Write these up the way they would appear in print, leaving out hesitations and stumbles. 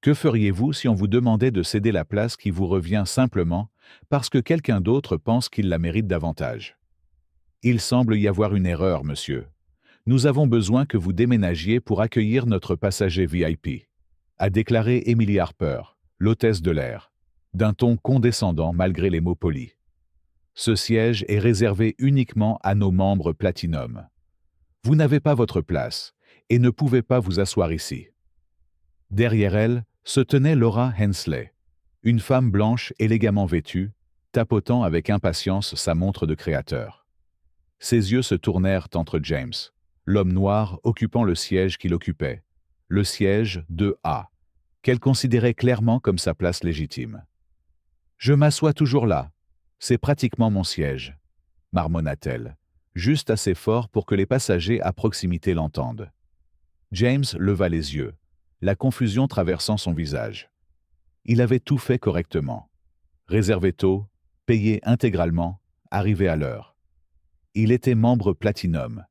Que feriez-vous si on vous demandait de céder la place qui vous revient simplement parce que quelqu'un d'autre pense qu'il la mérite davantage? Il semble y avoir une erreur, monsieur. Nous avons besoin que vous déménagiez pour accueillir notre passager VIP, a déclaré Emily Harper, l'hôtesse de l'air, d'un ton condescendant malgré les mots polis. Ce siège est réservé uniquement à nos membres Platinum. Vous n'avez pas votre place et ne pouvez pas vous asseoir ici. Derrière elle se tenait Laura Hensley, une femme blanche élégamment vêtue, tapotant avec impatience sa montre de créateur. Ses yeux se tournèrent entre James, l'homme noir occupant le siège qu'il occupait, le siège 2A, qu'elle considérait clairement comme sa place légitime. « Je m'assois toujours là. C'est pratiquement mon siège, » marmonna-t-elle, juste assez fort pour que les passagers à proximité l'entendent. James leva les yeux, la confusion traversant son visage. Il avait tout fait correctement. Réservé tôt, payé intégralement, arrivé à l'heure. Il était membre Platinum,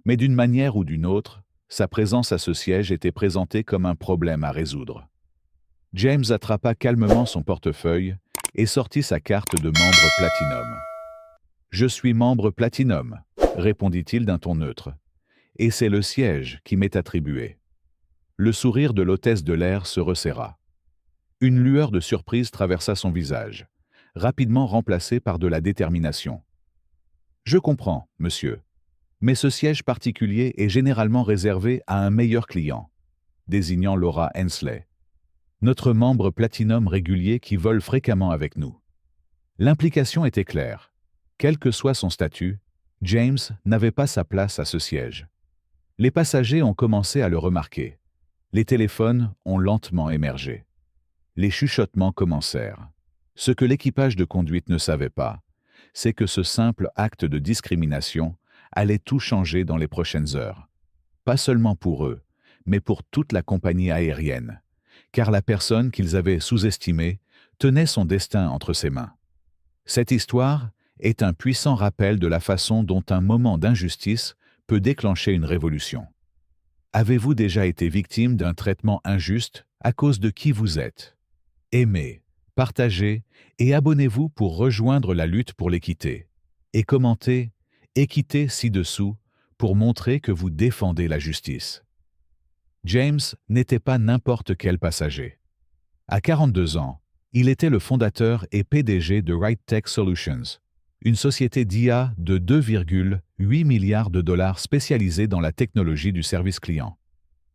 mais d'une manière ou d'une autre, sa présence à ce siège était présentée comme un problème à résoudre. James attrapa calmement son portefeuille et sortit sa carte de membre Platinum. « Je suis membre Platinum, » répondit-il d'un ton neutre, « et c'est le siège qui m'est attribué. » Le sourire de l'hôtesse de l'air se resserra. Une lueur de surprise traversa son visage, rapidement remplacée par de la détermination. « Je comprends, monsieur, mais ce siège particulier est généralement réservé à un meilleur client, » désignant Laura Hensley, notre membre Platinum régulier qui vole fréquemment avec nous. L'implication était claire. Quel que soit son statut, James n'avait pas sa place à ce siège. Les passagers ont commencé à le remarquer. Les téléphones ont lentement émergé. Les chuchotements commencèrent. Ce que l'équipage de conduite ne savait pas, c'est que ce simple acte de discrimination allait tout changer dans les prochaines heures. Pas seulement pour eux, mais pour toute la compagnie aérienne, car la personne qu'ils avaient sous-estimée tenait son destin entre ses mains. Cette histoire est un puissant rappel de la façon dont un moment d'injustice peut déclencher une révolution. Avez-vous déjà été victime d'un traitement injuste à cause de qui vous êtes? Aimez, partagez et abonnez-vous pour rejoindre la lutte pour l'équité. Et commentez « Équité ci-dessous » pour montrer que vous défendez la justice. James n'était pas n'importe quel passager. À 42 ans, il était le fondateur et PDG de Right Tech Solutions, une société d'IA de 2,8 milliards de dollars spécialisée dans la technologie du service client.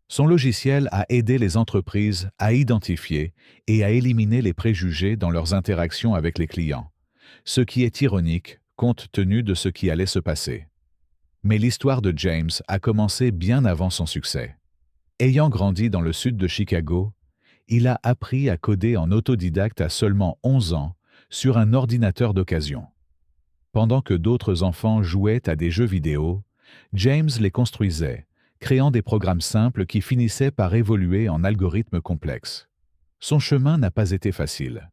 Son logiciel a aidé les entreprises à identifier et à éliminer les préjugés dans leurs interactions avec les clients, ce qui est ironique compte tenu de ce qui allait se passer. Mais l'histoire de James a commencé bien avant son succès. Ayant grandi dans le sud de Chicago, il a appris à coder en autodidacte à seulement 11 ans sur un ordinateur d'occasion. Pendant que d'autres enfants jouaient à des jeux vidéo, James les construisait, créant des programmes simples qui finissaient par évoluer en algorithmes complexes. Son chemin n'a pas été facile.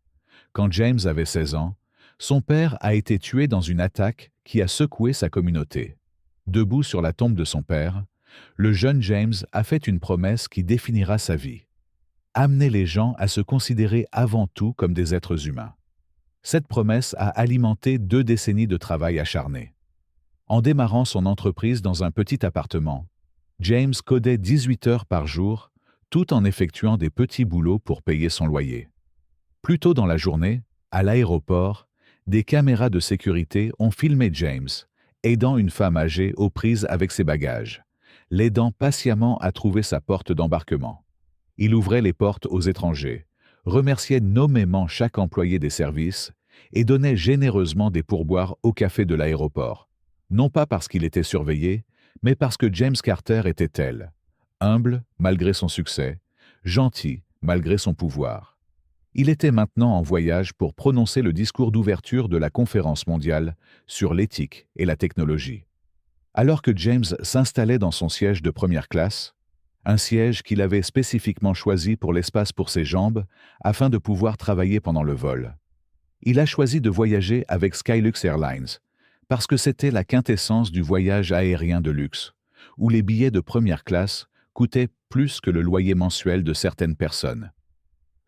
Quand James avait 16 ans, son père a été tué dans une attaque qui a secoué sa communauté. Debout sur la tombe de son père, le jeune James a fait une promesse qui définira sa vie. Amener les gens à se considérer avant tout comme des êtres humains. Cette promesse a alimenté 2 décennies de travail acharné. En démarrant son entreprise dans un petit appartement, James codait 18 heures par jour, tout en effectuant des petits boulots pour payer son loyer. Plus tôt dans la journée, à l'aéroport, des caméras de sécurité ont filmé James, aidant une femme âgée aux prises avec ses bagages, l'aidant patiemment à trouver sa porte d'embarquement. Il ouvrait les portes aux étrangers, remerciait nommément chaque employé des services et donnait généreusement des pourboires au café de l'aéroport, non pas parce qu'il était surveillé, mais parce que James Carter était tel, humble malgré son succès, gentil malgré son pouvoir. Il était maintenant en voyage pour prononcer le discours d'ouverture de la conférence mondiale sur l'éthique et la technologie. Alors que James s'installait dans son siège de première classe, un siège qu'il avait spécifiquement choisi pour l'espace pour ses jambes afin de pouvoir travailler pendant le vol, il a choisi de voyager avec Skylux Airlines parce que c'était la quintessence du voyage aérien de luxe, où les billets de première classe coûtaient plus que le loyer mensuel de certaines personnes.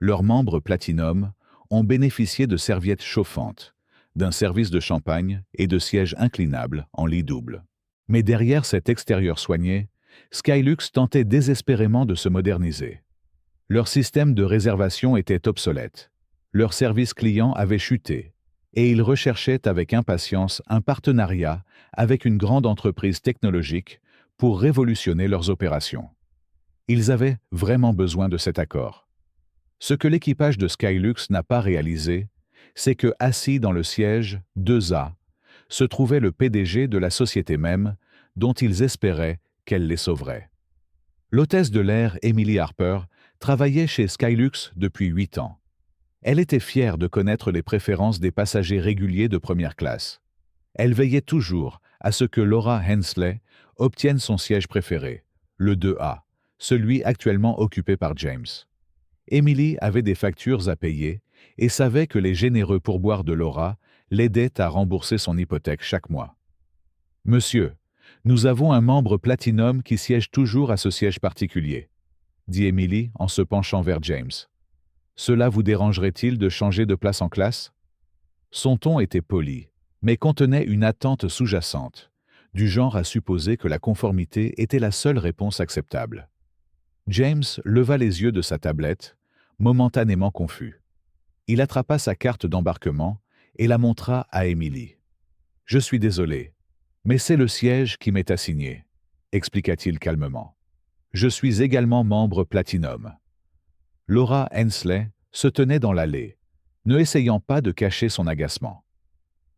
Leurs membres Platinum ont bénéficié de serviettes chauffantes, d'un service de champagne et de sièges inclinables en lit double. Mais derrière cet extérieur soigné, Skylux tentait désespérément de se moderniser. Leur système de réservation était obsolète, leur service client avait chuté, et ils recherchaient avec impatience un partenariat avec une grande entreprise technologique pour révolutionner leurs opérations. Ils avaient vraiment besoin de cet accord. Ce que l'équipage de Skylux n'a pas réalisé, c'est que, assis dans le siège 2A, se trouvait le PDG de la société même, dont ils espéraient qu'elle les sauverait. L'hôtesse de l'air Emily Harper travaillait chez Skylux depuis 8 ans. Elle était fière de connaître les préférences des passagers réguliers de première classe. Elle veillait toujours à ce que Laura Hensley obtienne son siège préféré, le 2A, celui actuellement occupé par James. Emily avait des factures à payer et savait que les généreux pourboires de Laura l'aidaient à rembourser son hypothèque chaque mois. « Monsieur, nous avons un membre Platinum qui siège toujours à ce siège particulier, » dit Emily en se penchant vers James. « Cela vous dérangerait-il de changer de place en classe ?» Son ton était poli, mais contenait une attente sous-jacente, du genre à supposer que la conformité était la seule réponse acceptable. James leva les yeux de sa tablette, momentanément confus. Il attrapa sa carte d'embarquement et la montra à Emily. « Je suis désolé, mais c'est le siège qui m'est assigné, » expliqua-t-il calmement. « Je suis également membre Platinum. » Laura Hensley se tenait dans l'allée, ne essayant pas de cacher son agacement.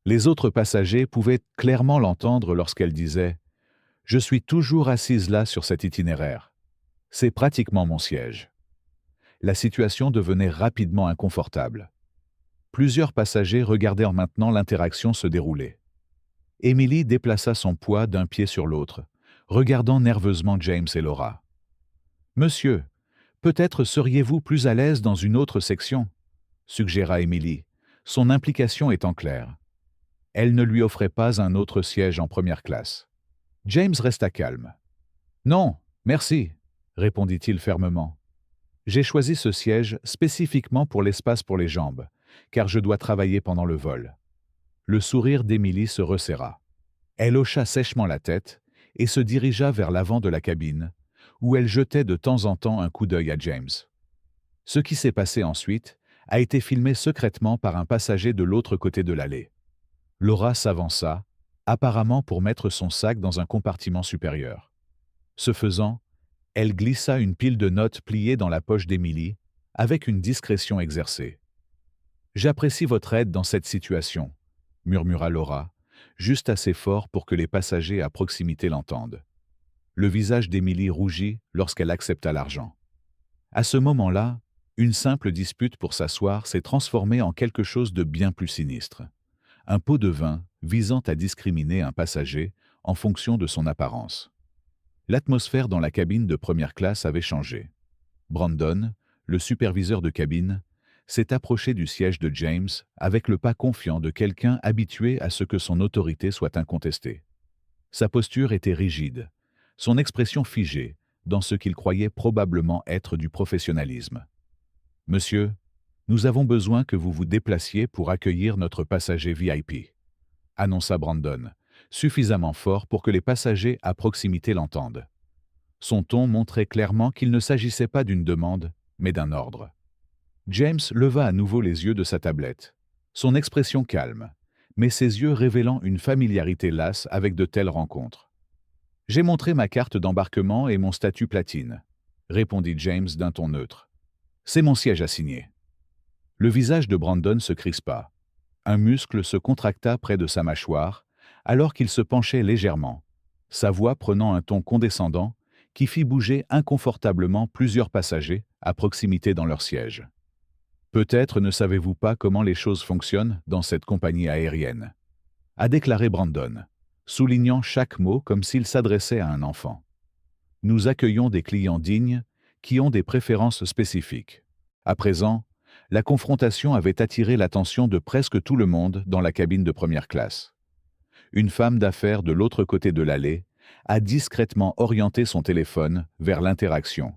Les autres passagers pouvaient clairement l'entendre lorsqu'elle disait « Je suis toujours assise là sur cet itinéraire. C'est pratiquement mon siège. » La situation devenait rapidement inconfortable. Plusieurs passagers regardèrent maintenant l'interaction se dérouler. Emily déplaça son poids d'un pied sur l'autre, regardant nerveusement James et Laura. « Monsieur, peut-être seriez-vous plus à l'aise dans une autre section ?» suggéra Emily, son implication étant claire. Elle ne lui offrait pas un autre siège en première classe. James resta calme. « Non, merci, » répondit-il fermement. « J'ai choisi ce siège spécifiquement pour l'espace pour les jambes, car je dois travailler pendant le vol. » Le sourire d'Emily se resserra. Elle hocha sèchement la tête et se dirigea vers l'avant de la cabine, où elle jetait de temps en temps un coup d'œil à James. Ce qui s'est passé ensuite a été filmé secrètement par un passager de l'autre côté de l'allée. Laura s'avança, apparemment pour mettre son sac dans un compartiment supérieur. Ce faisant, elle glissa une pile de notes pliées dans la poche d'Emily, avec une discrétion exercée. « J'apprécie votre aide dans cette situation, » murmura Laura, juste assez fort pour que les passagers à proximité l'entendent. Le visage d'Emily rougit lorsqu'elle accepta l'argent. À ce moment-là, une simple dispute pour s'asseoir s'est transformée en quelque chose de bien plus sinistre. Un pot de vin visant à discriminer un passager en fonction de son apparence. L'atmosphère dans la cabine de première classe avait changé. Brandon, le superviseur de cabine, s'est approché du siège de James avec le pas confiant de quelqu'un habitué à ce que son autorité soit incontestée. Sa posture était rigide, son expression figée dans ce qu'il croyait probablement être du professionnalisme. « Monsieur, nous avons besoin que vous vous déplaciez pour accueillir notre passager VIP, » annonça Brandon, suffisamment fort pour que les passagers à proximité l'entendent. Son ton montrait clairement qu'il ne s'agissait pas d'une demande, mais d'un ordre. James leva à nouveau les yeux de sa tablette, son expression calme, mais ses yeux révélant une familiarité lasse avec de telles rencontres. « J'ai montré ma carte d'embarquement et mon statut platine, » répondit James d'un ton neutre. « C'est mon siège assigné. » Le visage de Brandon se crispa. Un muscle se contracta près de sa mâchoire, alors qu'il se penchait légèrement, sa voix prenant un ton condescendant qui fit bouger inconfortablement plusieurs passagers à proximité dans leur siège. « Peut-être ne savez-vous pas comment les choses fonctionnent dans cette compagnie aérienne, » a déclaré Brandon, soulignant chaque mot comme s'il s'adressait à un enfant. « Nous accueillons des clients dignes qui ont des préférences spécifiques. À présent, la confrontation avait attiré l'attention de presque tout le monde dans la cabine de première classe. Une femme d'affaires de l'autre côté de l'allée a discrètement orienté son téléphone vers l'interaction,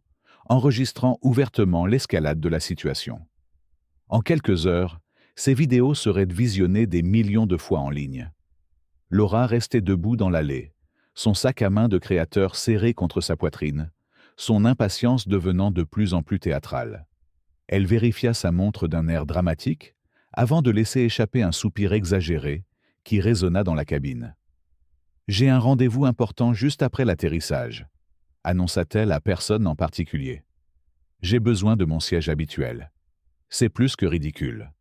enregistrant ouvertement l'escalade de la situation. En quelques heures, ces vidéos seraient visionnées des millions de fois en ligne. Laura restait debout dans l'allée, son sac à main de créateur serré contre sa poitrine, son impatience devenant de plus en plus théâtrale. Elle vérifia sa montre d'un air dramatique, avant de laisser échapper un soupir exagéré qui résonna dans la cabine. « J'ai un rendez-vous important juste après l'atterrissage », annonça-t-elle à personne en particulier. « J'ai besoin de mon siège habituel. » C'est plus que ridicule.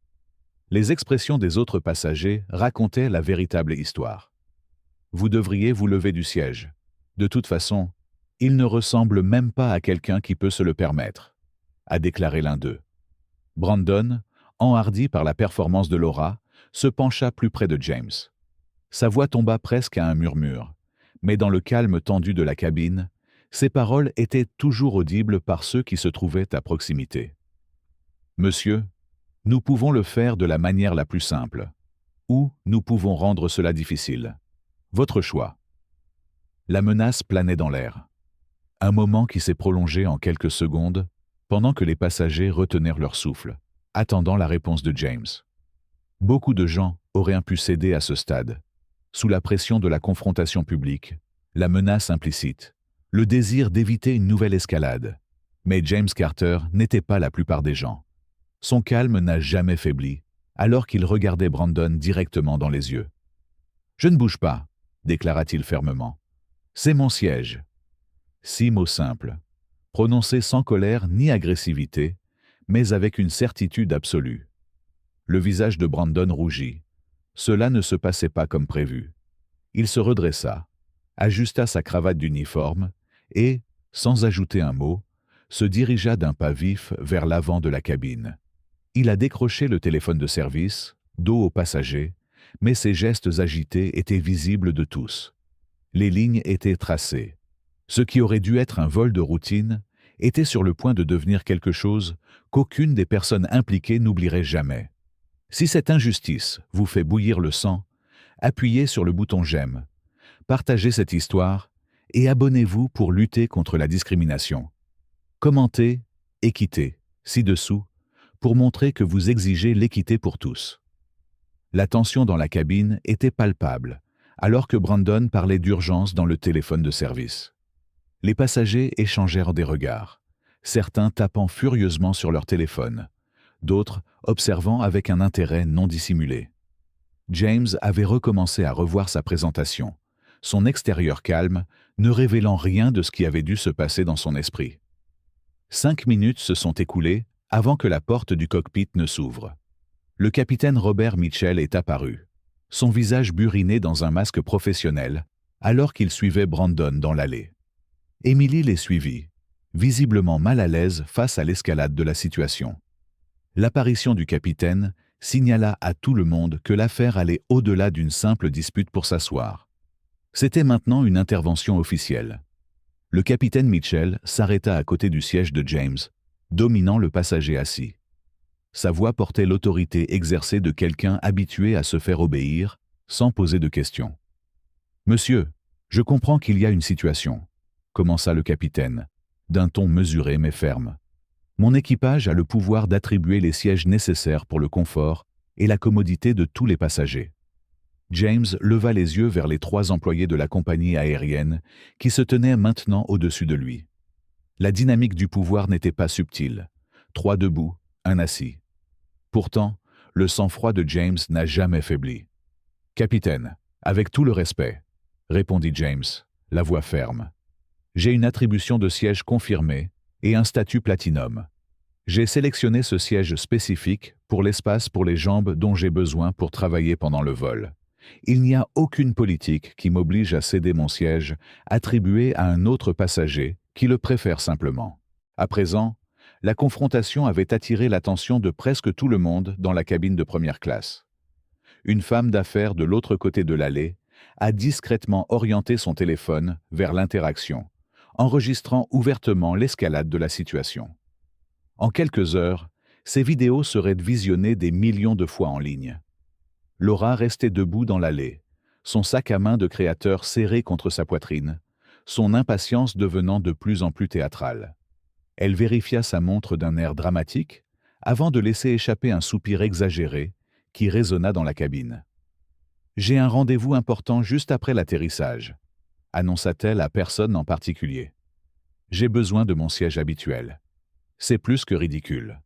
Les expressions des autres passagers racontaient la véritable histoire. « Vous devriez vous lever du siège. De toute façon, il ne ressemble même pas à quelqu'un qui peut se le permettre », a déclaré l'un d'eux. Brandon, enhardi par la performance de Laura, se pencha plus près de James. Sa voix tomba presque à un murmure, mais dans le calme tendu de la cabine, ses paroles étaient toujours audibles par ceux qui se trouvaient à proximité. « Monsieur, nous pouvons le faire de la manière la plus simple, ou nous pouvons rendre cela difficile. Votre choix. » La menace planait dans l'air. Un moment qui s'est prolongé en quelques secondes, pendant que les passagers retenaient leur souffle, attendant la réponse de James. Beaucoup de gens auraient pu céder à ce stade, sous la pression de la confrontation publique, la menace implicite, le désir d'éviter une nouvelle escalade. Mais James Carter n'était pas la plupart des gens. Son calme n'a jamais faibli, alors qu'il regardait Brandon directement dans les yeux. « Je ne bouge pas », déclara-t-il fermement. « C'est mon siège. » 6 mots simples, prononcés sans colère ni agressivité, mais avec une certitude absolue. Le visage de Brandon rougit. Cela ne se passait pas comme prévu. Il se redressa, ajusta sa cravate d'uniforme et, sans ajouter un mot, se dirigea d'un pas vif vers l'avant de la cabine. Il a décroché le téléphone de service, dos aux passagers, mais ses gestes agités étaient visibles de tous. Les lignes étaient tracées. Ce qui aurait dû être un vol de routine était sur le point de devenir quelque chose qu'aucune des personnes impliquées n'oublierait jamais. Si cette injustice vous fait bouillir le sang, appuyez sur le bouton « J'aime », partagez cette histoire et abonnez-vous pour lutter contre la discrimination. Commentez « Équité » ci-dessous pour montrer que vous exigez l'équité pour tous. La tension dans la cabine était palpable, alors que Brandon parlait d'urgence dans le téléphone de service. Les passagers échangèrent des regards, certains tapant furieusement sur leur téléphone, d'autres observant avec un intérêt non dissimulé. James avait recommencé à revoir sa présentation, son extérieur calme, ne révélant rien de ce qui avait dû se passer dans son esprit. 5 minutes se sont écoulées avant que la porte du cockpit ne s'ouvre. Le capitaine Robert Mitchell est apparu, son visage buriné dans un masque professionnel, alors qu'il suivait Brandon dans l'allée. Emily les suivit, visiblement mal à l'aise face à l'escalade de la situation. L'apparition du capitaine signala à tout le monde que l'affaire allait au-delà d'une simple dispute pour s'asseoir. C'était maintenant une intervention officielle. Le capitaine Mitchell s'arrêta à côté du siège de James, dominant le passager assis. Sa voix portait l'autorité exercée de quelqu'un habitué à se faire obéir, sans poser de questions. « Monsieur, je comprends qu'il y a une situation », commença le capitaine, d'un ton mesuré mais ferme. « Mon équipage a le pouvoir d'attribuer les sièges nécessaires pour le confort et la commodité de tous les passagers. » James leva les yeux vers les 3 employés de la compagnie aérienne qui se tenaient maintenant au-dessus de lui. La dynamique du pouvoir n'était pas subtile. 3 debout, 1 assis. Pourtant, le sang-froid de James n'a jamais faibli. « Capitaine, avec tout le respect, » répondit James, la voix ferme. « J'ai une attribution de siège confirmée et un statut platinum. J'ai sélectionné ce siège spécifique pour l'espace pour les jambes dont j'ai besoin pour travailler pendant le vol. Il n'y a aucune politique qui m'oblige à céder mon siège attribué à un autre passager qui le préfère simplement. » À présent, la confrontation avait attiré l'attention de presque tout le monde dans la cabine de première classe. Une femme d'affaires de l'autre côté de l'allée a discrètement orienté son téléphone vers l'interaction, enregistrant ouvertement l'escalade de la situation. En quelques heures, ces vidéos seraient visionnées des millions de fois en ligne. Laura restait debout dans l'allée, son sac à main de créateur serré contre sa poitrine, son impatience devenant de plus en plus théâtrale. Elle vérifia sa montre d'un air dramatique, avant de laisser échapper un soupir exagéré qui résonna dans la cabine. « J'ai un rendez-vous important juste après l'atterrissage », annonça-t-elle à personne en particulier. « J'ai besoin de mon siège habituel. » C'est plus que ridicule.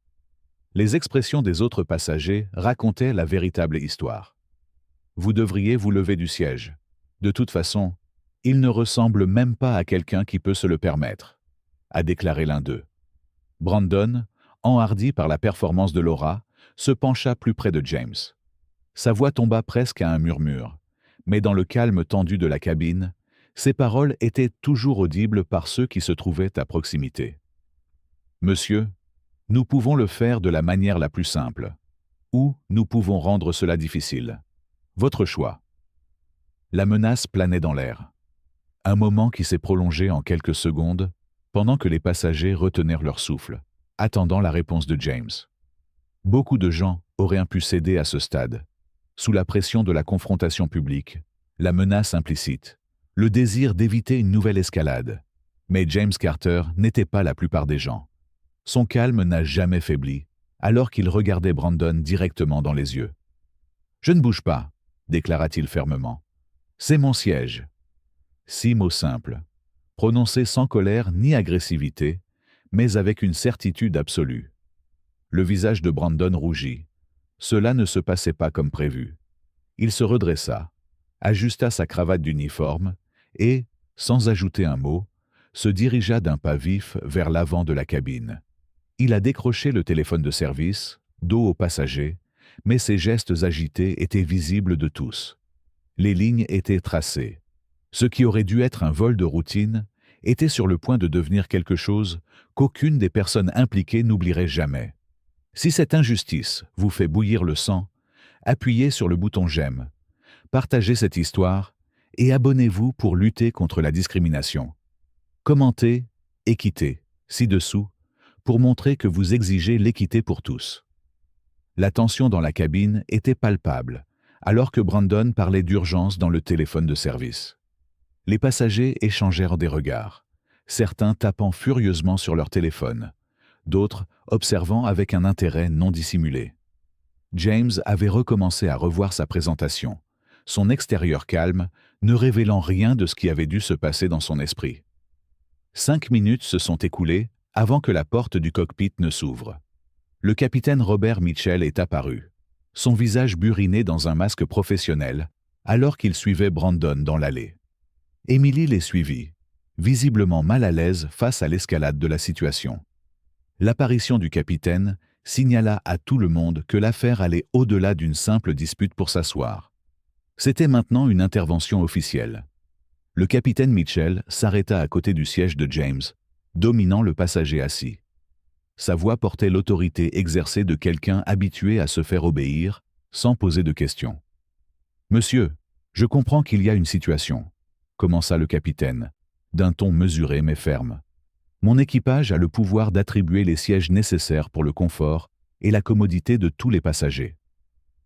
Les expressions des autres passagers racontaient la véritable histoire. « Vous devriez vous lever du siège. De toute façon, il ne ressemble même pas à quelqu'un qui peut se le permettre », a déclaré l'un d'eux. Brandon, enhardi par la performance de Laura, se pencha plus près de James. Sa voix tomba presque à un murmure, mais dans le calme tendu de la cabine, ses paroles étaient toujours audibles par ceux qui se trouvaient à proximité. « Monsieur, nous pouvons le faire de la manière la plus simple, ou nous pouvons rendre cela difficile. Votre choix. » La menace planait dans l'air. Un moment qui s'est prolongé en quelques secondes, pendant que les passagers retenaient leur souffle, attendant la réponse de James. Beaucoup de gens auraient pu céder à ce stade, sous la pression de la confrontation publique, la menace implicite, le désir d'éviter une nouvelle escalade. Mais James Carter n'était pas la plupart des gens. Son calme n'a jamais faibli, alors qu'il regardait Brandon directement dans les yeux. « Je ne bouge pas », déclara-t-il fermement. « C'est mon siège. » 6 mots simples, prononcés sans colère ni agressivité, mais avec une certitude absolue. Le visage de Brandon rougit. Cela ne se passait pas comme prévu. Il se redressa, ajusta sa cravate d'uniforme et, sans ajouter un mot, se dirigea d'un pas vif vers l'avant de la cabine. Il a décroché le téléphone de service, dos aux passagers, mais ses gestes agités étaient visibles de tous. Les lignes étaient tracées. Ce qui aurait dû être un vol de routine était sur le point de devenir quelque chose qu'aucune des personnes impliquées n'oublierait jamais. Si cette injustice vous fait bouillir le sang, appuyez sur le bouton j'aime, partagez cette histoire et abonnez-vous pour lutter contre la discrimination. Commentez « Équité » ci-dessous pour montrer que vous exigez l'équité pour tous. La tension dans la cabine était palpable, alors que Brandon parlait d'urgence dans le téléphone de service. Les passagers échangèrent des regards, certains tapant furieusement sur leur téléphone, d'autres observant avec un intérêt non dissimulé. James avait recommencé à revoir sa présentation, son extérieur calme, ne révélant rien de ce qui avait dû se passer dans son esprit. 5 minutes se sont écoulées avant que la porte du cockpit ne s'ouvre. Le capitaine Robert Mitchell est apparu, son visage buriné dans un masque professionnel, alors qu'il suivait Brandon dans l'allée. Emily les suivit, visiblement mal à l'aise face à l'escalade de la situation. L'apparition du capitaine signala à tout le monde que l'affaire allait au-delà d'une simple dispute pour s'asseoir. C'était maintenant une intervention officielle. Le capitaine Mitchell s'arrêta à côté du siège de James, dominant le passager assis. Sa voix portait l'autorité exercée de quelqu'un habitué à se faire obéir, sans poser de questions. « Monsieur, je comprends qu'il y a une situation », commença le capitaine, d'un ton mesuré mais ferme. « Mon équipage a le pouvoir d'attribuer les sièges nécessaires pour le confort et la commodité de tous les passagers. »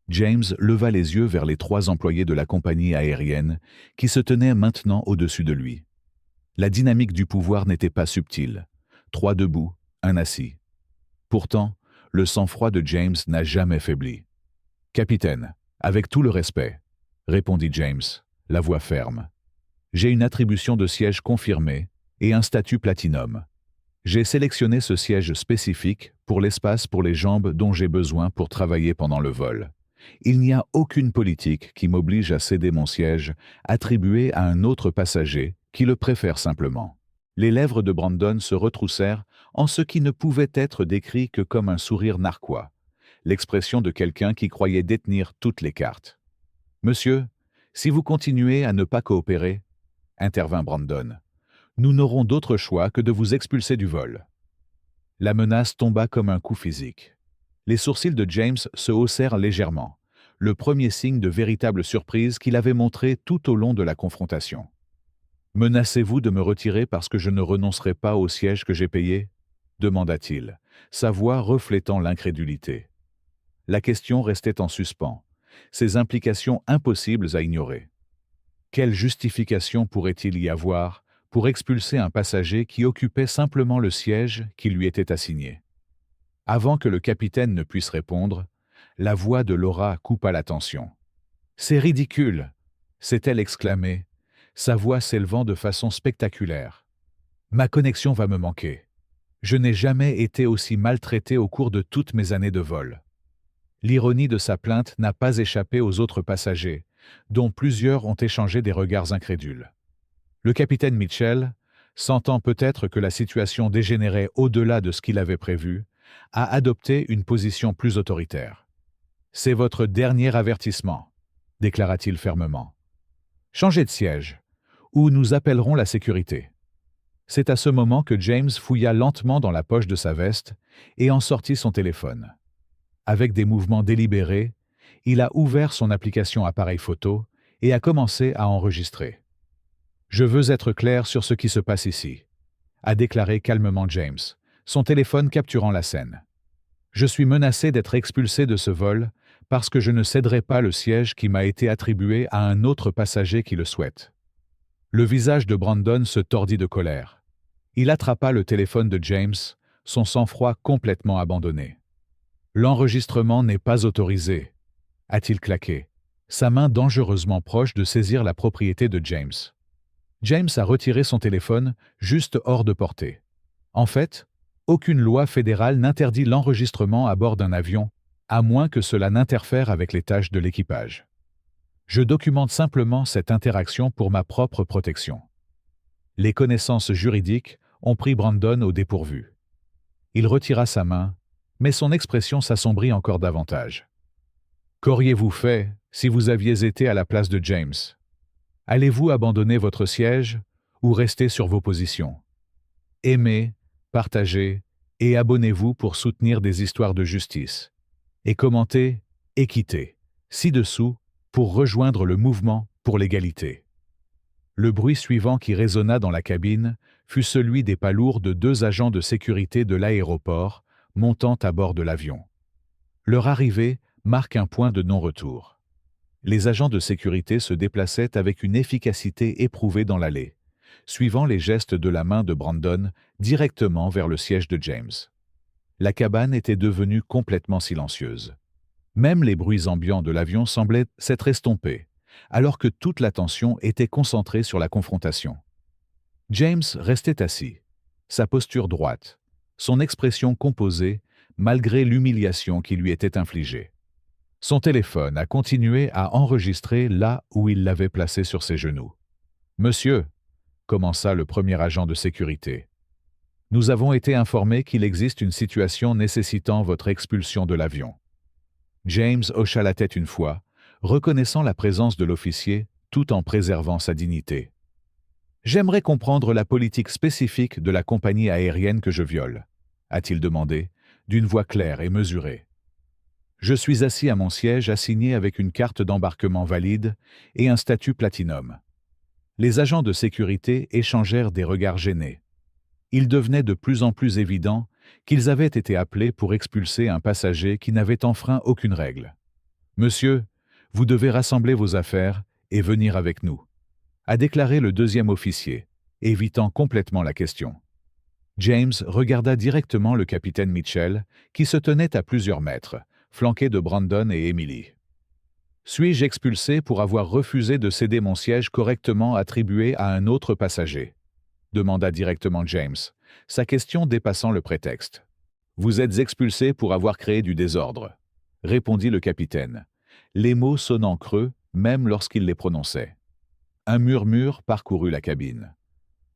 James leva les yeux vers les 3 employés de la compagnie aérienne qui se tenaient maintenant au-dessus de lui. La dynamique du pouvoir n'était pas subtile. 3 debout, 1 assis. Pourtant, le sang-froid de James n'a jamais faibli. « Capitaine, avec tout le respect, » répondit James, la voix ferme. « J'ai une attribution de siège confirmée et un statut platinum. J'ai sélectionné ce siège spécifique pour l'espace pour les jambes dont j'ai besoin pour travailler pendant le vol. Il n'y a aucune politique qui m'oblige à céder mon siège attribué à un autre passager qui le préfère simplement. » Les lèvres de Brandon se retroussèrent en ce qui ne pouvait être décrit que comme un sourire narquois, l'expression de quelqu'un qui croyait détenir toutes les cartes. « Monsieur, si vous continuez à ne pas coopérer, » intervint Brandon, « nous n'aurons d'autre choix que de vous expulser du vol. » La menace tomba comme un coup physique. Les sourcils de James se haussèrent légèrement, le premier signe de véritable surprise qu'il avait montré tout au long de la confrontation. « Menacez-vous de me retirer parce que je ne renoncerai pas au siège que j'ai payé ?» demanda-t-il, sa voix reflétant l'incrédulité. La question restait en suspens, ses implications impossibles à ignorer. Quelle justification pourrait-il y avoir pour expulser un passager qui occupait simplement le siège qui lui était assigné. Avant que le capitaine ne puisse répondre, la voix de Laura coupa la tension. « C'est ridicule !» s'est-elle exclamée, sa voix s'élevant de façon spectaculaire. « Ma connexion va me manquer. Je n'ai jamais été aussi maltraité au cours de toutes mes années de vol. » L'ironie de sa plainte n'a pas échappé aux autres passagers, dont plusieurs ont échangé des regards incrédules. Le capitaine Mitchell, sentant peut-être que la situation dégénérait au-delà de ce qu'il avait prévu, a adopté une position plus autoritaire. « C'est votre dernier avertissement », déclara-t-il fermement. « Changez de siège, ou nous appellerons la sécurité. » C'est à ce moment que James fouilla lentement dans la poche de sa veste et en sortit son téléphone. Avec des mouvements délibérés, il a ouvert son application appareil photo et a commencé à enregistrer. « Je veux être clair sur ce qui se passe ici », a déclaré calmement James, son téléphone capturant la scène. « Je suis menacé d'être expulsé de ce vol parce que je ne céderai pas le siège qui m'a été attribué à un autre passager qui le souhaite. » Le visage de Brandon se tordit de colère. Il attrapa le téléphone de James, son sang-froid complètement abandonné. « L'enregistrement n'est pas autorisé », a-t-il claqué, sa main dangereusement proche de saisir la propriété de James. James a retiré son téléphone, juste hors de portée. En fait, aucune loi fédérale n'interdit l'enregistrement à bord d'un avion, à moins que cela n'interfère avec les tâches de l'équipage. Je documente simplement cette interaction pour ma propre protection. Les connaissances juridiques ont pris Brandon au dépourvu. Il retira sa main, mais son expression s'assombrit encore davantage. « Qu'auriez-vous fait si vous aviez été à la place de James ? Allez-vous abandonner votre siège ou rester sur vos positions ? Aimez, partagez et abonnez-vous pour soutenir des histoires de justice. Et commentez et quittez, ci-dessous, pour rejoindre le mouvement pour l'égalité. » Le bruit suivant qui résonna dans la cabine fut celui des pas lourds de 2 agents de sécurité de l'aéroport montant à bord de l'avion. Leur arrivée marque un point de non-retour. Les agents de sécurité se déplaçaient avec une efficacité éprouvée dans l'allée, suivant les gestes de la main de Brandon directement vers le siège de James. La cabane était devenue complètement silencieuse. Même les bruits ambiants de l'avion semblaient s'être estompés, alors que toute l'attention était concentrée sur la confrontation. James restait assis, sa posture droite, son expression composée malgré l'humiliation qui lui était infligée. Son téléphone a continué à enregistrer là où il l'avait placé sur ses genoux. « Monsieur », commença le premier agent de sécurité, « nous avons été informés qu'il existe une situation nécessitant votre expulsion de l'avion. » James hocha la tête une fois, reconnaissant la présence de l'officier tout en préservant sa dignité. « J'aimerais comprendre la politique spécifique de la compagnie aérienne que je viole, » a-t-il demandé, d'une voix claire et mesurée. « Je suis assis à mon siège assigné avec une carte d'embarquement valide et un statut platinum. » Les agents de sécurité échangèrent des regards gênés. Il devenait de plus en plus évident qu'ils avaient été appelés pour expulser un passager qui n'avait enfreint aucune règle. « Monsieur, vous devez rassembler vos affaires et venir avec nous », a déclaré le deuxième officier, évitant complètement la question. James regarda directement le capitaine Mitchell, qui se tenait à plusieurs mètres, flanqué de Brandon et Emily. « Suis-je expulsé pour avoir refusé de céder mon siège correctement attribué à un autre passager ?» demanda directement James, sa question dépassant le prétexte. « Vous êtes expulsé pour avoir créé du désordre », répondit le capitaine, les mots sonnant creux même lorsqu'il les prononçait. Un murmure parcourut la cabine.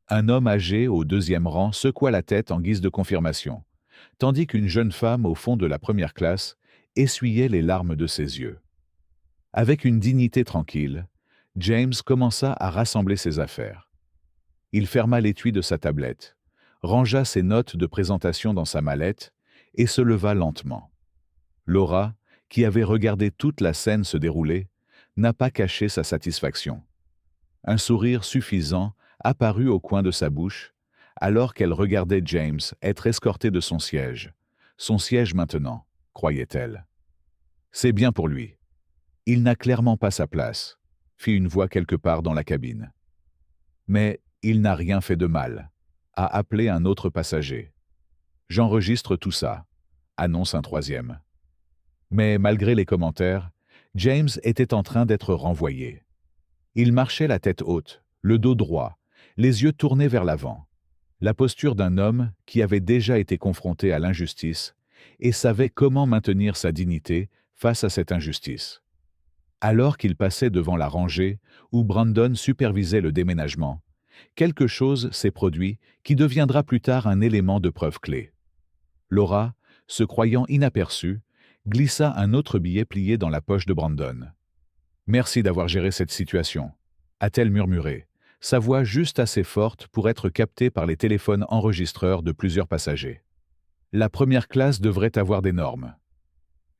Un homme âgé au 2e rang secoua la tête en guise de confirmation, tandis qu'une jeune femme au fond de la première classe essuyait les larmes de ses yeux. Avec une dignité tranquille, James commença à rassembler ses affaires. Il ferma l'étui de sa tablette, rangea ses notes de présentation dans sa mallette et se leva lentement. Laura, qui avait regardé toute la scène se dérouler, n'a pas caché sa satisfaction. Un sourire suffisant apparut au coin de sa bouche, alors qu'elle regardait James être escorté de son siège maintenant, croyait-elle. « C'est bien pour lui. Il n'a clairement pas sa place », fit une voix quelque part dans la cabine. « Mais Il n'a rien fait de mal, a appelé un autre passager. J'enregistre tout ça, annonce un troisième. Mais malgré les commentaires, James était en train d'être renvoyé. Il marchait la tête haute, le dos droit, les yeux tournés vers l'avant. La posture d'un homme qui avait déjà été confronté à l'injustice et savait comment maintenir sa dignité face à cette injustice. Alors qu'il passait devant la rangée où Brandon supervisait le déménagement, quelque chose s'est produit qui deviendra plus tard un élément de preuve clé. Laura, se croyant inaperçue, glissa un autre billet plié dans la poche de Brandon. « Merci d'avoir géré cette situation », a-t-elle murmuré, sa voix juste assez forte pour être captée par les téléphones enregistreurs de plusieurs passagers. La première classe devrait avoir des normes.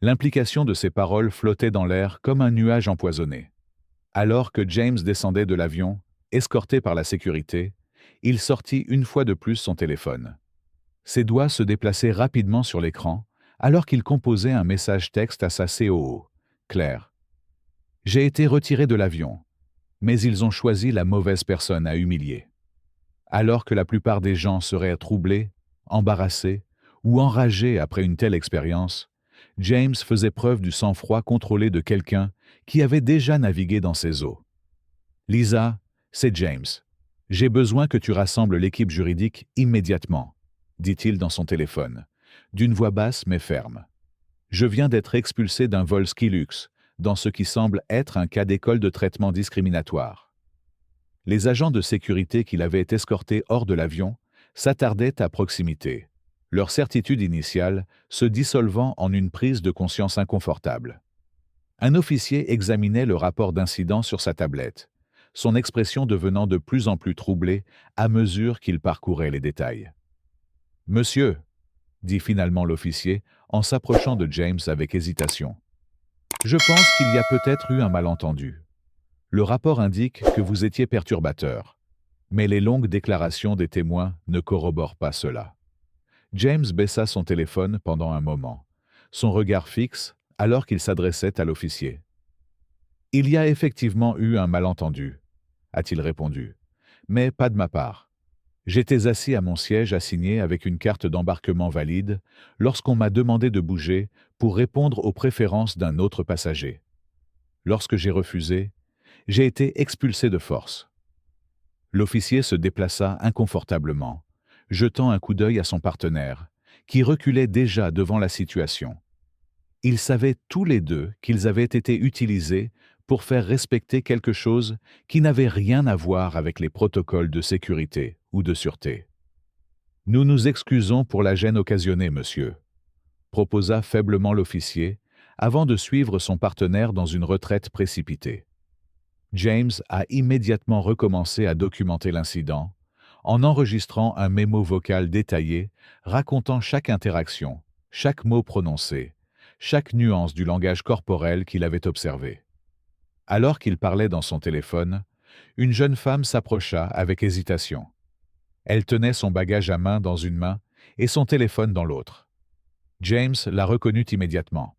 L'implication de ces paroles flottait dans l'air comme un nuage empoisonné. Alors que James descendait de l'avion, escorté par la sécurité, il sortit une fois de plus son téléphone. Ses doigts se déplaçaient rapidement sur l'écran, alors qu'il composait un message texte à sa COO, Claire. « J'ai été retiré de l'avion, mais ils ont choisi la mauvaise personne à humilier. » Alors que la plupart des gens seraient troublés, embarrassés ou enragés après une telle expérience, James faisait preuve du sang-froid contrôlé de quelqu'un qui avait déjà navigué dans ces eaux. « Lisa, c'est James. J'ai besoin que tu rassembles l'équipe juridique immédiatement, » dit-il dans son téléphone, d'une voix basse mais ferme. « Je viens d'être expulsé d'un vol Skilux, dans ce qui semble être un cas d'école de traitement discriminatoire. » Les agents de sécurité qui l'avaient escorté hors de l'avion s'attardaient à proximité, leur certitude initiale se dissolvant en une prise de conscience inconfortable. Un officier examinait le rapport d'incident sur sa tablette, son expression devenant de plus en plus troublée à mesure qu'il parcourait les détails. « Monsieur », dit finalement l'officier en s'approchant de James avec hésitation. « Je pense qu'il y a peut-être eu un malentendu. Le rapport indique que vous étiez perturbateur, mais les longues déclarations des témoins ne corroborent pas cela. » James baissa son téléphone pendant un moment, son regard fixe alors qu'il s'adressait à l'officier. « Il y a effectivement eu un malentendu, » a-t-il répondu, « mais pas de ma part. J'étais assis à mon siège assigné avec une carte d'embarquement valide lorsqu'on m'a demandé de bouger pour répondre aux préférences d'un autre passager. Lorsque j'ai refusé, j'ai été expulsé de force. » L'officier se déplaça inconfortablement, jetant un coup d'œil à son partenaire, qui reculait déjà devant la situation. Ils savaient tous les deux qu'ils avaient été utilisés pour faire respecter quelque chose qui n'avait rien à voir avec les protocoles de sécurité ou de sûreté. « Nous nous excusons pour la gêne occasionnée, monsieur », proposa faiblement l'officier, avant de suivre son partenaire dans une retraite précipitée. James a immédiatement recommencé à documenter l'incident, en enregistrant un mémo vocal détaillé racontant chaque interaction, chaque mot prononcé, chaque nuance du langage corporel qu'il avait observé. Alors qu'il parlait dans son téléphone, une jeune femme s'approcha avec hésitation. Elle tenait son bagage à main dans une main et son téléphone dans l'autre. James la reconnut immédiatement.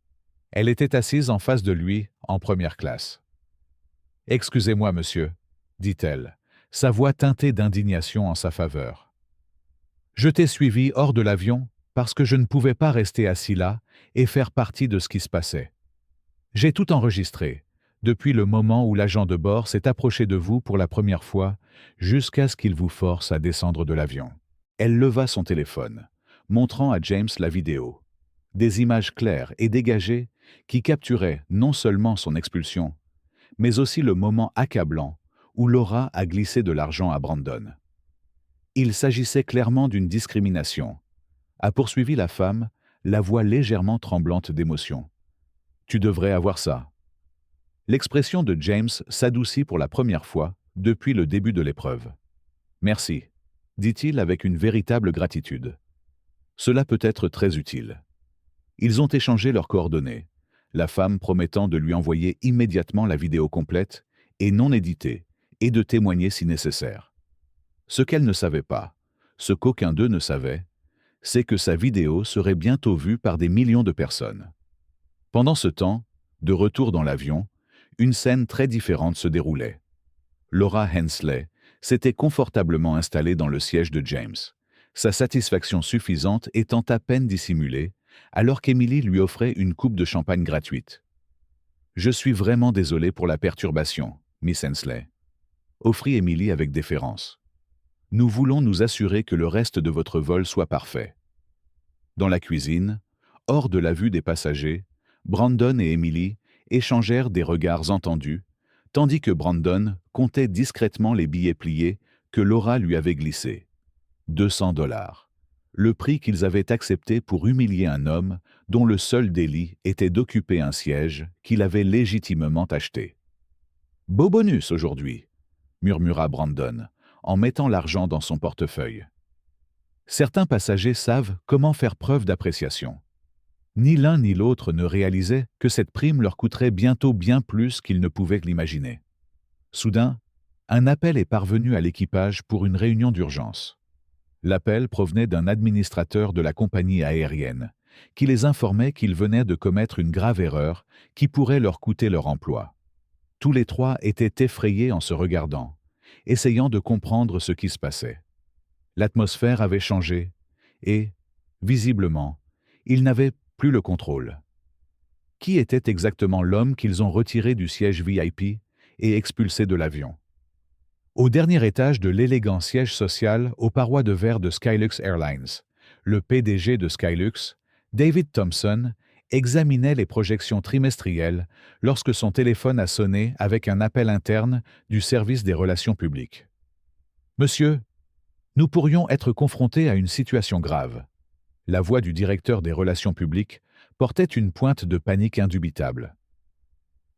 Elle était assise en face de lui, en première classe. « Excusez-moi, monsieur, » dit-elle, sa voix teintée d'indignation en sa faveur. « Je t'ai suivi hors de l'avion parce que je ne pouvais pas rester assis là et faire partie de ce qui se passait. J'ai tout enregistré, depuis le moment où l'agent de bord s'est approché de vous pour la première fois jusqu'à ce qu'il vous force à descendre de l'avion. » Elle leva son téléphone, montrant à James la vidéo. Des images claires et dégagées qui capturaient non seulement son expulsion, mais aussi le moment accablant où Laura a glissé de l'argent à Brandon. Il s'agissait clairement d'une discrimination, a poursuivi la femme, la voix légèrement tremblante d'émotion. « Tu devrais avoir ça. » L'expression de James s'adoucit pour la première fois depuis le début de l'épreuve. « Merci, » dit-il avec une véritable gratitude. « Cela peut être très utile. » Ils ont échangé leurs coordonnées, la femme promettant de lui envoyer immédiatement la vidéo complète et non éditée, et de témoigner si nécessaire. Ce qu'elle ne savait pas, ce qu'aucun d'eux ne savait, c'est que sa vidéo serait bientôt vue par des millions de personnes. Pendant ce temps, de retour dans l'avion, une scène très différente se déroulait. Laura Hensley, s'était confortablement installé dans le siège de James, sa satisfaction suffisante étant à peine dissimulée, alors qu'Emily lui offrait une coupe de champagne gratuite. « Je suis vraiment désolé pour la perturbation, Miss Hensley », offrit Emily avec déférence. « Nous voulons nous assurer que le reste de votre vol soit parfait. » Dans la cuisine, hors de la vue des passagers, Brandon et Emily échangèrent des regards entendus, tandis que Brandon comptait discrètement les billets pliés que Laura lui avait glissés. 200 $. Le prix qu'ils avaient accepté pour humilier un homme dont le seul délit était d'occuper un siège qu'il avait légitimement acheté. « Beau bonus aujourd'hui », murmura Brandon, en mettant l'argent dans son portefeuille. Certains passagers savent comment faire preuve d'appréciation. Ni l'un ni l'autre ne réalisaient que cette prime leur coûterait bientôt bien plus qu'ils ne pouvaient l'imaginer. Soudain, un appel est parvenu à l'équipage pour une réunion d'urgence. L'appel provenait d'un administrateur de la compagnie aérienne, qui les informait qu'ils venaient de commettre une grave erreur qui pourrait leur coûter leur emploi. Tous les trois étaient effrayés en se regardant, essayant de comprendre ce qui se passait. L'atmosphère avait changé et, visiblement, ils n'avaient plus le contrôle. Qui était exactement l'homme qu'ils ont retiré du siège VIP et expulsé de l'avion? Au dernier étage de l'élégant siège social aux parois de verre de Skylux Airlines, le PDG de Skylux, David Thompson, examinait les projections trimestrielles lorsque son téléphone a sonné avec un appel interne du service des relations publiques. « Monsieur, nous pourrions être confrontés à une situation grave. » La voix du directeur des relations publiques portait une pointe de panique indubitable.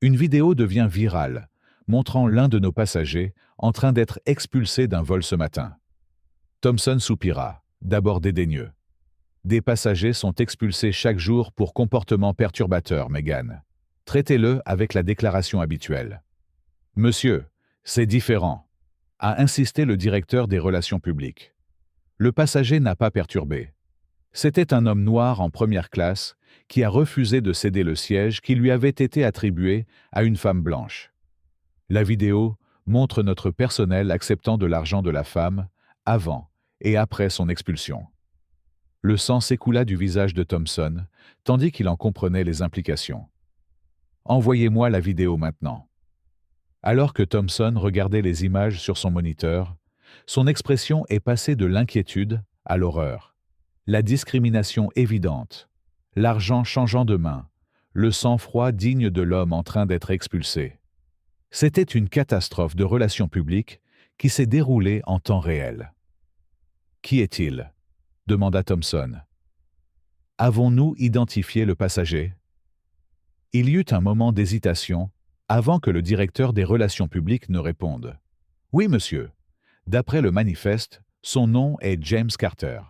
Une vidéo devient virale, montrant l'un de nos passagers en train d'être expulsé d'un vol ce matin. Thompson soupira, d'abord dédaigneux. « Des passagers sont expulsés chaque jour pour comportement perturbateur, Megan. Traitez-le avec la déclaration habituelle. »« Monsieur, c'est différent », a insisté le directeur des relations publiques. Le passager n'a pas perturbé. C'était un homme noir en première classe qui a refusé de céder le siège qui lui avait été attribué à une femme blanche. La vidéo montre notre personnel acceptant de l'argent de la femme avant et après son expulsion. Le sang s'écoula du visage de Thompson, tandis qu'il en comprenait les implications. « Envoyez-moi la vidéo maintenant. » Alors que Thompson regardait les images sur son moniteur, son expression est passée de l'inquiétude à l'horreur. La discrimination évidente, l'argent changeant de main, le sang-froid digne de l'homme en train d'être expulsé. C'était une catastrophe de relations publiques qui s'est déroulée en temps réel. « Qui est-il » demanda Thompson. « Avons-nous identifié le passager ?» Il y eut un moment d'hésitation avant que le directeur des relations publiques ne réponde. « Oui, monsieur. D'après le manifeste, son nom est James Carter. »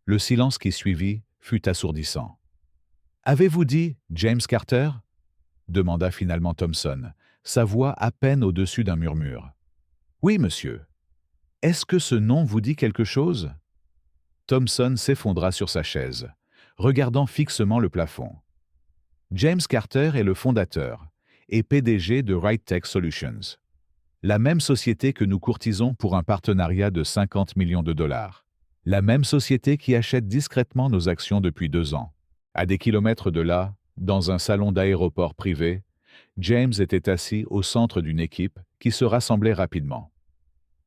Le silence qui suivit fut assourdissant. « Avez-vous dit James Carter » demanda finalement Thompson, sa voix à peine au-dessus d'un murmure. « Oui, monsieur. Est-ce que ce nom vous dit quelque chose ?» Thompson s'effondra sur sa chaise, regardant fixement le plafond. James Carter est le fondateur et PDG de Right Tech Solutions, la même société que nous courtisons pour un partenariat de 50 millions de dollars. La même société qui achète discrètement nos actions depuis 2 ans. À des kilomètres de là, dans un salon d'aéroport privé, James était assis au centre d'une équipe qui se rassemblait rapidement.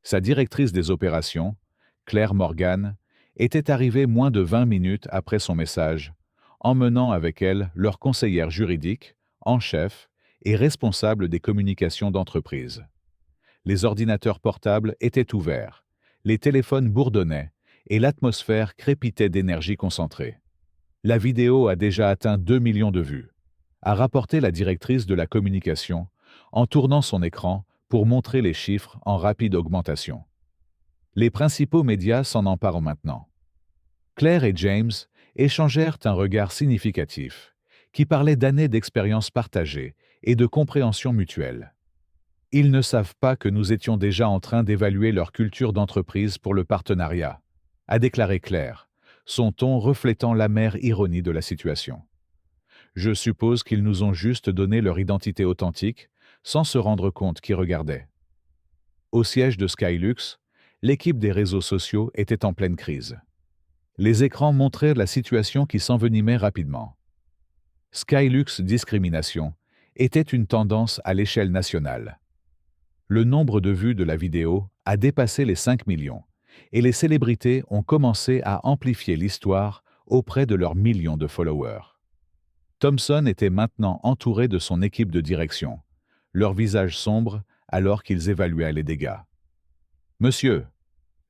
Sa directrice des opérations, Claire Morgan, était arrivée moins de 20 minutes après son message, emmenant avec elle leur conseillère juridique, en chef et responsable des communications d'entreprise. Les ordinateurs portables étaient ouverts, les téléphones bourdonnaient et l'atmosphère crépitait d'énergie concentrée. La vidéo a déjà atteint 2 millions de vues, a rapporté la directrice de la communication en tournant son écran pour montrer les chiffres en rapide augmentation. Les principaux médias s'en emparent maintenant. Claire et James échangèrent un regard significatif, qui parlait d'années d'expérience partagée et de compréhension mutuelle. Ils ne savent pas que nous étions déjà en train d'évaluer leur culture d'entreprise pour le partenariat, a déclaré Claire, son ton reflétant l'amère ironie de la situation. Je suppose qu'ils nous ont juste donné leur identité authentique, sans se rendre compte qui regardait. Au siège de Skylux, l'équipe des réseaux sociaux était en pleine crise. Les écrans montraient la situation qui s'envenimait rapidement. Skylux discrimination était une tendance à l'échelle nationale. Le nombre de vues de la vidéo a dépassé les 5 millions, et les célébrités ont commencé à amplifier l'histoire auprès de leurs millions de followers. Thomson était maintenant entouré de son équipe de direction, leurs visages sombres alors qu'ils évaluaient les dégâts. « Monsieur !»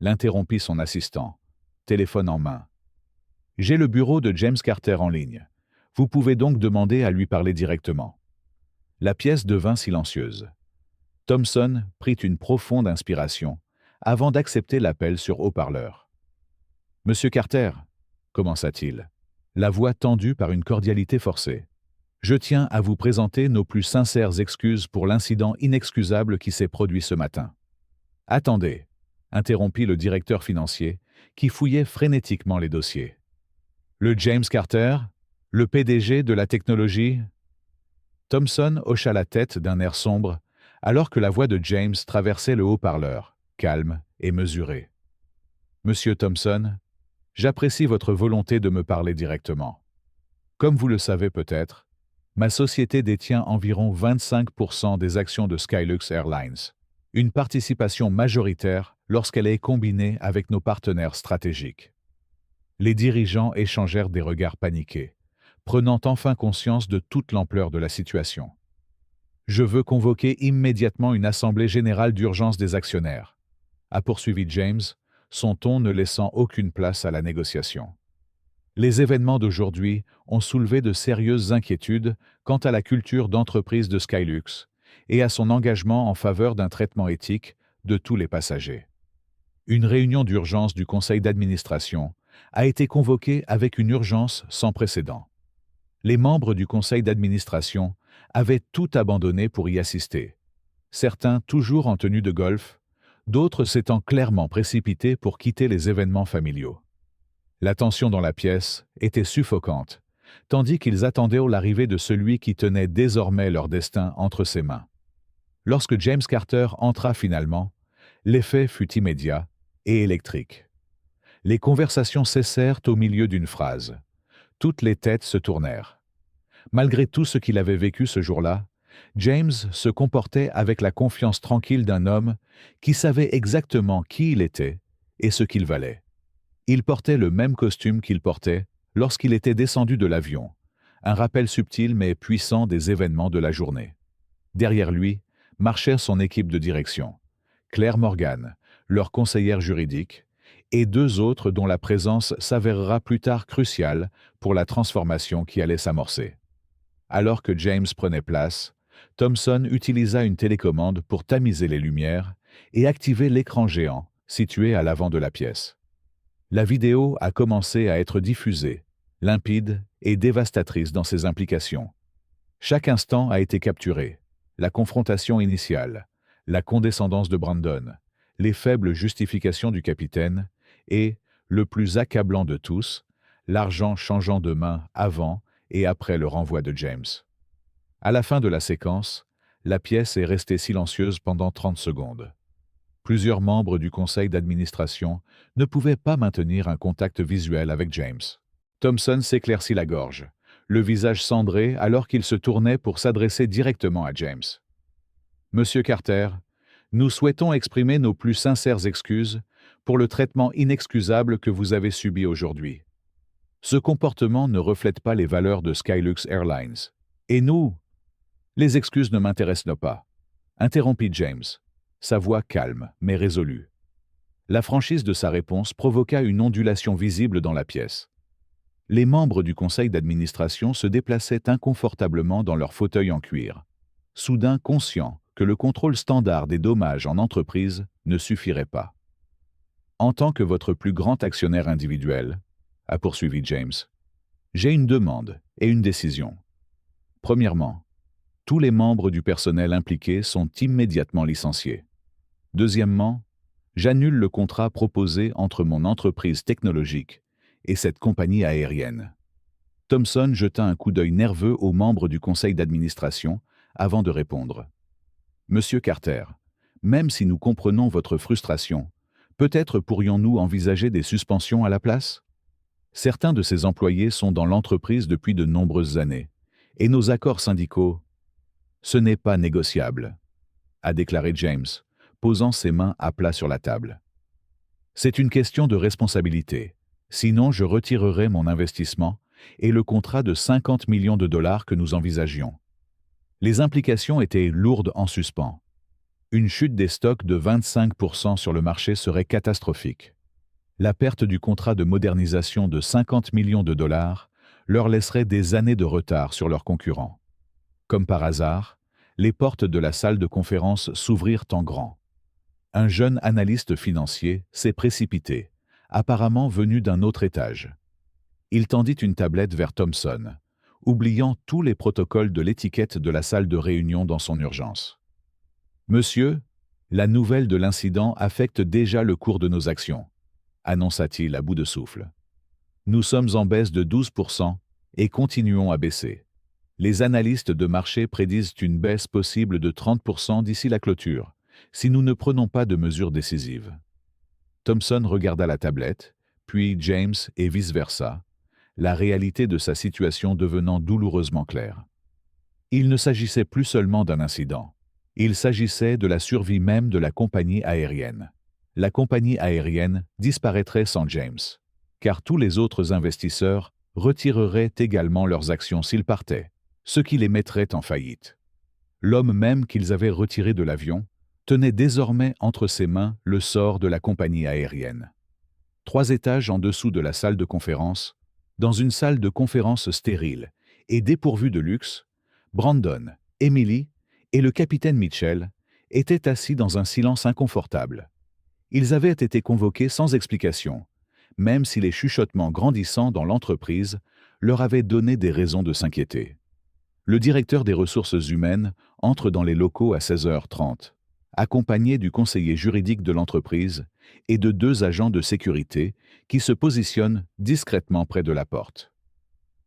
l'interrompit son assistant, téléphone en main. « J'ai le bureau de James Carter en ligne. Vous pouvez donc demander à lui parler directement. » La pièce devint silencieuse. Thomson prit une profonde inspiration avant d'accepter l'appel sur haut-parleur. « Monsieur Carter !» commença-t-il, la voix tendue par une cordialité forcée. « Je tiens à vous présenter nos plus sincères excuses pour l'incident inexcusable qui s'est produit ce matin. »« Attendez !» interrompit le directeur financier, qui fouillait frénétiquement les dossiers. « Le James Carter ? Le PDG de la technologie ?» Thomson hocha la tête d'un air sombre, alors que la voix de James traversait le haut-parleur, calme et mesurée. « Monsieur Thomson, j'apprécie votre volonté de me parler directement. Comme vous le savez peut-être, ma société détient environ 25% des actions de Skylux Airlines, une participation majoritaire lorsqu'elle est combinée avec nos partenaires stratégiques. » Les dirigeants échangèrent des regards paniqués, prenant enfin conscience de toute l'ampleur de la situation. « Je veux convoquer immédiatement une assemblée générale d'urgence des actionnaires », a poursuivi James, son ton ne laissant aucune place à la négociation. Les événements d'aujourd'hui ont soulevé de sérieuses inquiétudes quant à la culture d'entreprise de Skylux et à son engagement en faveur d'un traitement éthique de tous les passagers. Une réunion d'urgence du conseil d'administration a été convoquée avec une urgence sans précédent. Les membres du conseil d'administration avaient tout abandonné pour y assister, certains toujours en tenue de golf, d'autres s'étant clairement précipités pour quitter les événements familiaux. La tension dans la pièce était suffocante, tandis qu'ils attendaient l'arrivée de celui qui tenait désormais leur destin entre ses mains. Lorsque James Carter entra finalement, l'effet fut immédiat et électrique. Les conversations cessèrent au milieu d'une phrase. Toutes les têtes se tournèrent. Malgré tout ce qu'il avait vécu ce jour-là, James se comportait avec la confiance tranquille d'un homme qui savait exactement qui il était et ce qu'il valait. Il portait le même costume qu'il portait lorsqu'il était descendu de l'avion, un rappel subtil mais puissant des événements de la journée. Derrière lui marchait son équipe de direction, Claire Morgan, leur conseillère juridique, et deux autres dont la présence s'avérera plus tard cruciale pour la transformation qui allait s'amorcer. Alors que James prenait place, Thomson utilisa une télécommande pour tamiser les lumières et activer l'écran géant situé à l'avant de la pièce. La vidéo a commencé à être diffusée, limpide et dévastatrice dans ses implications. Chaque instant a été capturé, la confrontation initiale, la condescendance de Brandon, les faibles justifications du capitaine et, le plus accablant de tous, l'argent changeant de main avant et après le renvoi de James. À la fin de la séquence, la pièce est restée silencieuse pendant 30 secondes. Plusieurs membres du conseil d'administration ne pouvaient pas maintenir un contact visuel avec James. Thomson s'éclaircit la gorge, le visage cendré alors qu'il se tournait pour s'adresser directement à James. « Monsieur Carter, nous souhaitons exprimer nos plus sincères excuses pour le traitement inexcusable que vous avez subi aujourd'hui. Ce comportement ne reflète pas les valeurs de Skylux Airlines. Et nous, les excuses ne m'intéressent pas, » interrompit James, sa voix calme mais résolue. La franchise de sa réponse provoqua une ondulation visible dans la pièce. Les membres du conseil d'administration se déplaçaient inconfortablement dans leurs fauteuils en cuir, soudain conscients que le contrôle standard des dommages en entreprise ne suffirait pas. « En tant que votre plus grand actionnaire individuel, » a poursuivi James, « j'ai une demande et une décision. Premièrement, tous les membres du personnel impliqué sont immédiatement licenciés. Deuxièmement, j'annule le contrat proposé entre mon entreprise technologique et cette compagnie aérienne. » Thomson jeta un coup d'œil nerveux aux membres du conseil d'administration avant de répondre. « Monsieur Carter, Même si nous comprenons votre frustration, peut-être pourrions-nous envisager des suspensions à la place? Certains de ces employés sont dans l'entreprise depuis de nombreuses années, et nos accords syndicaux, ce n'est pas négociable, a déclaré James, posant ses mains à plat sur la table. C'est une question de responsabilité. Sinon, je retirerai mon investissement et le contrat de 50 millions de dollars que nous envisagions. Les implications étaient lourdes en suspens. Une chute des stocks de 25% sur le marché serait catastrophique. La perte du contrat de modernisation de 50 millions de dollars leur laisserait des années de retard sur leurs concurrents. Comme par hasard, les portes de la salle de conférence s'ouvrirent en grand. Un jeune analyste financier s'est précipité, apparemment venu d'un autre étage. Il tendit une tablette vers Thompson, oubliant tous les protocoles de l'étiquette de la salle de réunion dans son urgence. « Monsieur, la nouvelle de l'incident affecte déjà le cours de nos actions, » annonça-t-il à bout de souffle. « Nous sommes en baisse de 12% et continuons à baisser. Les analystes de marché prédisent une baisse possible de 30% d'ici la clôture, si nous ne prenons pas de mesures décisives. » Thompson regarda la tablette, puis James et vice-versa, la réalité de sa situation devenant douloureusement claire. Il ne s'agissait plus seulement d'un incident. Il s'agissait de la survie même de la compagnie aérienne. La compagnie aérienne disparaîtrait sans James, car tous les autres investisseurs retireraient également leurs actions s'ils partaient, ce qui les mettrait en faillite. L'homme même qu'ils avaient retiré de l'avion tenait désormais entre ses mains le sort de la compagnie aérienne. 3 étages en dessous de la salle de conférence, dans une salle de conférence stérile et dépourvue de luxe, Brandon, Emily et le capitaine Mitchell étaient assis dans un silence inconfortable. Ils avaient été convoqués sans explication, même si les chuchotements grandissants dans l'entreprise leur avaient donné des raisons de s'inquiéter. Le directeur des ressources humaines entre dans les locaux à 16h30, accompagné du conseiller juridique de l'entreprise et de 2 agents de sécurité qui se positionnent discrètement près de la porte.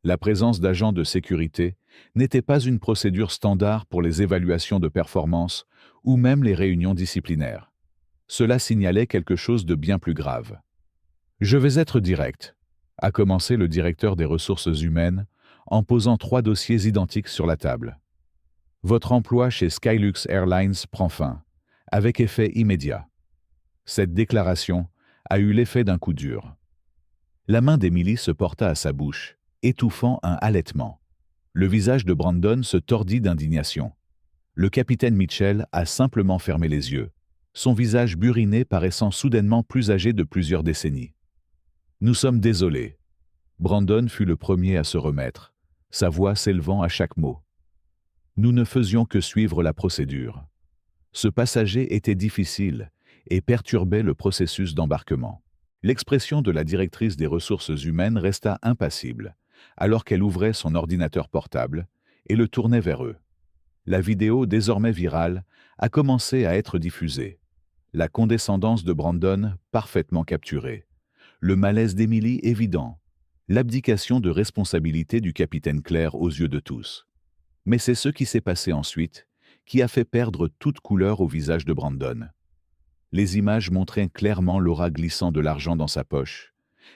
La présence d'agents de sécurité n'était pas une procédure standard pour les évaluations de performance ou même les réunions disciplinaires. Cela signalait quelque chose de bien plus grave. « Je vais être direct », a commencé le directeur des ressources humaines en posant 3 dossiers identiques sur la table. « Votre emploi chez Skylux Airlines prend fin, avec effet immédiat. » Cette déclaration a eu l'effet d'un coup dur. La main d'Emily se porta à sa bouche, étouffant un halètement. Le visage de Brandon se tordit d'indignation. Le capitaine Mitchell a simplement fermé les yeux, son visage buriné paraissant soudainement plus âgé de plusieurs décennies. « Nous sommes désolés. » Brandon fut le premier à se remettre, sa voix s'élevant à chaque mot. « Nous ne faisions que suivre la procédure. Ce passager était difficile et perturbait le processus d'embarquement. » L'expression de la directrice des ressources humaines resta impassible, alors qu'elle ouvrait son ordinateur portable et le tournait vers eux. La vidéo, désormais virale, a commencé à être diffusée. La condescendance de Brandon parfaitement capturée. Le malaise d'Emily évident. L'abdication de responsabilité du capitaine Claire aux yeux de tous. Mais c'est ce qui s'est passé ensuite qui a fait perdre toute couleur au visage de Brandon. Les images montraient clairement l'aura glissant de l'argent dans sa poche,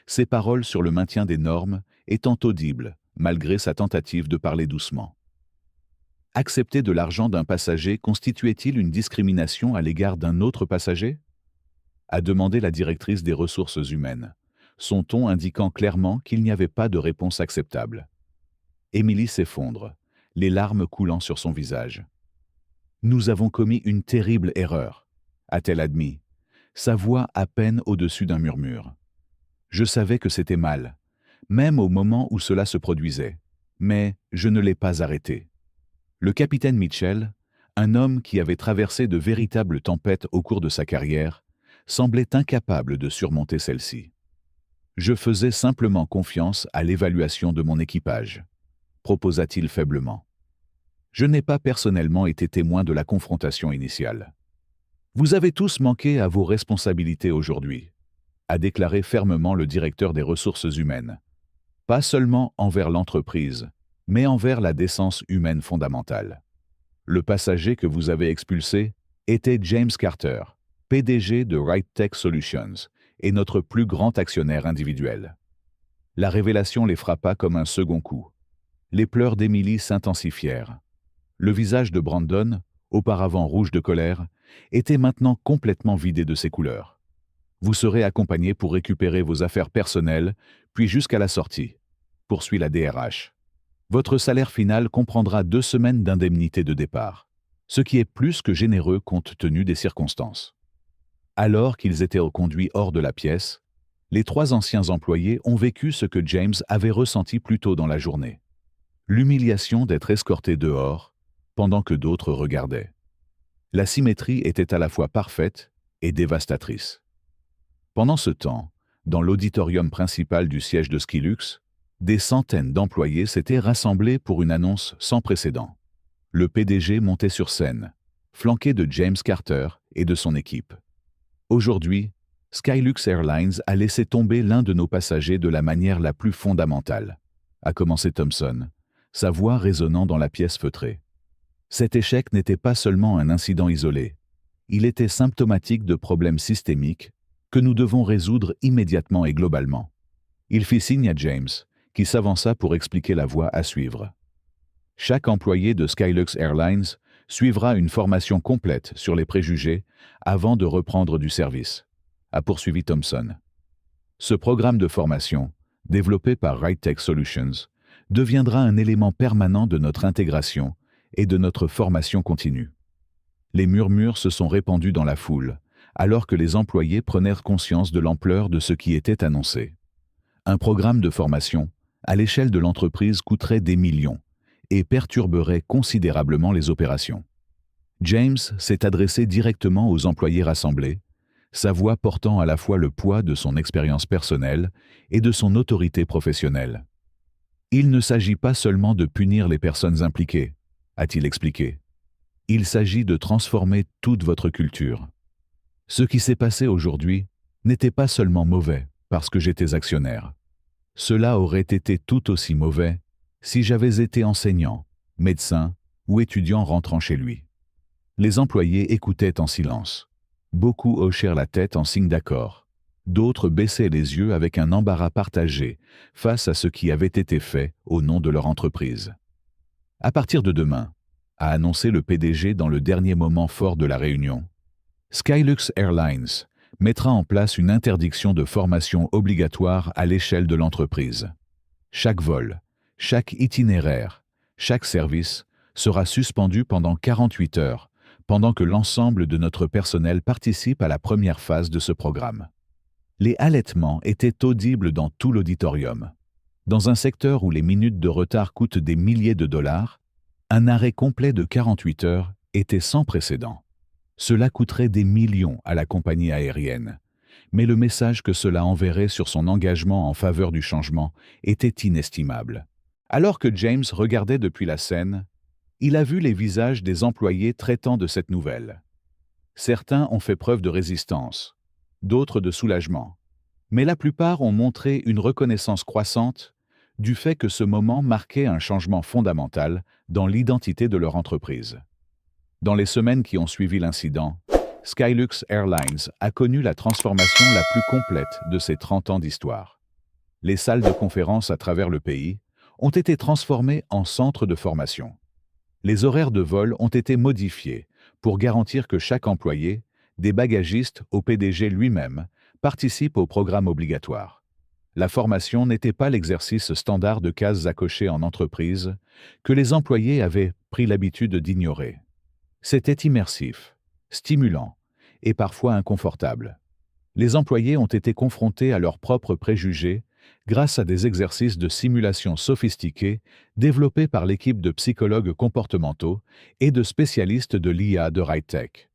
ses paroles sur le maintien des normes étant audibles malgré sa tentative de parler doucement. Accepter de l'argent d'un passager constituait-il une discrimination à l'égard d'un autre passager? A demandé la directrice des ressources humaines, son ton indiquant clairement qu'il n'y avait pas de réponse acceptable. Emily s'effondre, les larmes coulant sur son visage. « Nous avons commis une terrible erreur, » a-t-elle admis, sa voix à peine au-dessus d'un murmure. « Je savais que c'était mal, même au moment où cela se produisait, mais je ne l'ai pas arrêté. » Le capitaine Mitchell, un homme qui avait traversé de véritables tempêtes au cours de sa carrière, semblait incapable de surmonter celle-ci. « Je faisais simplement confiance à l'évaluation de mon équipage, » proposa-t-il faiblement. « Je n'ai pas personnellement été témoin de la confrontation initiale. » « Vous avez tous manqué à vos responsabilités aujourd'hui, » a déclaré fermement le directeur des ressources humaines. « Pas seulement envers l'entreprise, mais envers la décence humaine fondamentale. Le passager que vous avez expulsé était James Carter, PDG de RightTech Solutions et notre plus grand actionnaire individuel. La révélation les frappa comme un second coup. Les pleurs d'Emily s'intensifièrent. Le visage de Brandon, auparavant rouge de colère, était maintenant complètement vidé de ses couleurs. Vous serez accompagné pour récupérer vos affaires personnelles, puis jusqu'à la sortie, poursuit la DRH. Votre salaire final comprendra 2 semaines d'indemnité de départ, ce qui est plus que généreux compte tenu des circonstances. Alors qu'ils étaient conduits hors de la pièce, les 3 anciens employés ont vécu ce que James avait ressenti plus tôt dans la journée. L'humiliation d'être escortés dehors, pendant que d'autres regardaient. La symétrie était à la fois parfaite et dévastatrice. Pendant ce temps, dans l'auditorium principal du siège de Skylux, des centaines d'employés s'étaient rassemblés pour une annonce sans précédent. Le PDG montait sur scène, flanqué de James Carter et de son équipe. Aujourd'hui, Skylux Airlines a laissé tomber l'un de nos passagers de la manière la plus fondamentale, a commencé Thompson, sa voix résonnant dans la pièce feutrée. Cet échec n'était pas seulement un incident isolé, il était symptomatique de problèmes systémiques que nous devons résoudre immédiatement et globalement. Il fit signe à James, qui s'avança pour expliquer la voie à suivre. Chaque employé de Skylux Airlines suivra une formation complète sur les préjugés avant de reprendre du service, a poursuivi Thompson. Ce programme de formation, développé par RightTech Solutions, deviendra un élément permanent de notre intégration et de notre formation continue. Les murmures se sont répandus dans la foule, alors que les employés prenèrent conscience de l'ampleur de ce qui était annoncé. Un programme de formation, à l'échelle de l'entreprise, coûterait des millions et perturberait considérablement les opérations. James s'est adressé directement aux employés rassemblés, sa voix portant à la fois le poids de son expérience personnelle et de son autorité professionnelle. Il ne s'agit pas seulement de punir les personnes impliquées, a-t-il expliqué. Il s'agit de transformer toute votre culture. Ce qui s'est passé aujourd'hui n'était pas seulement mauvais parce que j'étais actionnaire. Cela aurait été tout aussi mauvais si j'avais été enseignant, médecin ou étudiant rentrant chez lui. Les employés écoutaient en silence. Beaucoup hochèrent la tête en signe d'accord. D'autres baissaient les yeux avec un embarras partagé face à ce qui avait été fait au nom de leur entreprise. À partir de demain, a annoncé le PDG dans le dernier moment fort de la réunion, Skylux Airlines mettra en place une interdiction de formation obligatoire à l'échelle de l'entreprise. Chaque vol, chaque itinéraire, chaque service sera suspendu pendant 48 heures, pendant que l'ensemble de notre personnel participe à la première phase de ce programme. Les halètements étaient audibles dans tout l'auditorium. Dans un secteur où les minutes de retard coûtent des milliers de dollars, un arrêt complet de 48 heures était sans précédent. Cela coûterait des millions à la compagnie aérienne, mais le message que cela enverrait sur son engagement en faveur du changement était inestimable. Alors que James regardait depuis la scène, il a vu les visages des employés traitant de cette nouvelle. Certains ont fait preuve de résistance, d'autres de soulagement, mais la plupart ont montré une reconnaissance croissante du fait que ce moment marquait un changement fondamental dans l'identité de leur entreprise. Dans les semaines qui ont suivi l'incident, Skylux Airlines a connu la transformation la plus complète de ses 30 ans d'histoire. Les salles de conférence à travers le pays ont été transformées en centres de formation. Les horaires de vol ont été modifiés pour garantir que chaque employé, des bagagistes au PDG lui-même, participe au programme obligatoire. La formation n'était pas l'exercice standard de cases à cocher en entreprise que les employés avaient pris l'habitude d'ignorer. C'était immersif, stimulant et parfois inconfortable. Les employés ont été confrontés à leurs propres préjugés grâce à des exercices de simulation sophistiqués développés par l'équipe de psychologues comportementaux et de spécialistes de l'IA de RightTech.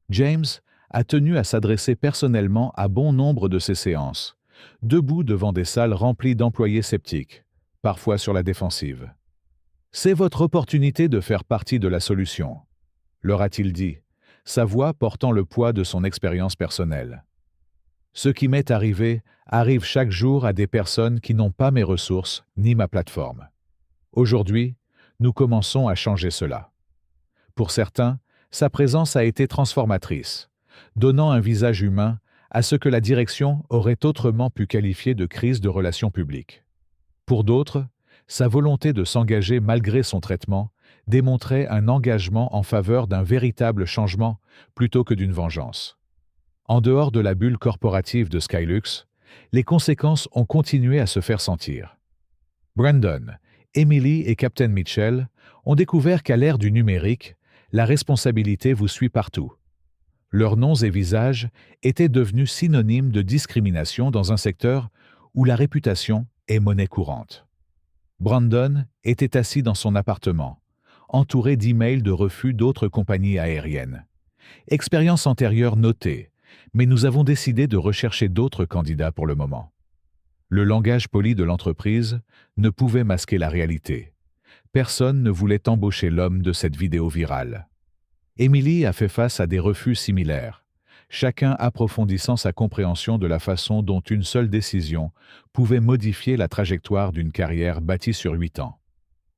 James a tenu à s'adresser personnellement à bon nombre de ces séances, debout devant des salles remplies d'employés sceptiques, parfois sur la défensive. « C'est votre opportunité de faire partie de la solution », leur a-t-il dit, sa voix portant le poids de son expérience personnelle. Ce qui m'est arrivé arrive chaque jour à des personnes qui n'ont pas mes ressources ni ma plateforme. Aujourd'hui, nous commençons à changer cela. Pour certains, Sa présence a été transformatrice, donnant un visage humain à ce que la direction aurait autrement pu qualifier de crise de relations publiques. Pour d'autres, sa volonté de s'engager malgré son traitement démontrait un engagement en faveur d'un véritable changement plutôt que d'une vengeance. En dehors de la bulle corporative de Skylux, les conséquences ont continué à se faire sentir. Brandon, Emily et Captain Mitchell ont découvert qu'à l'ère du numérique, la responsabilité vous suit partout. Leurs noms et visages étaient devenus synonymes de discrimination dans un secteur où la réputation est monnaie courante. Brandon était assis dans son appartement, entouré d'emails de refus d'autres compagnies aériennes. Expérience antérieure notée, mais nous avons décidé de rechercher d'autres candidats pour le moment. Le langage poli de l'entreprise ne pouvait masquer la réalité. Personne ne voulait embaucher l'homme de cette vidéo virale. Emily a fait face à des refus similaires, chacun approfondissant sa compréhension de la façon dont une seule décision pouvait modifier la trajectoire d'une carrière bâtie sur 8 ans.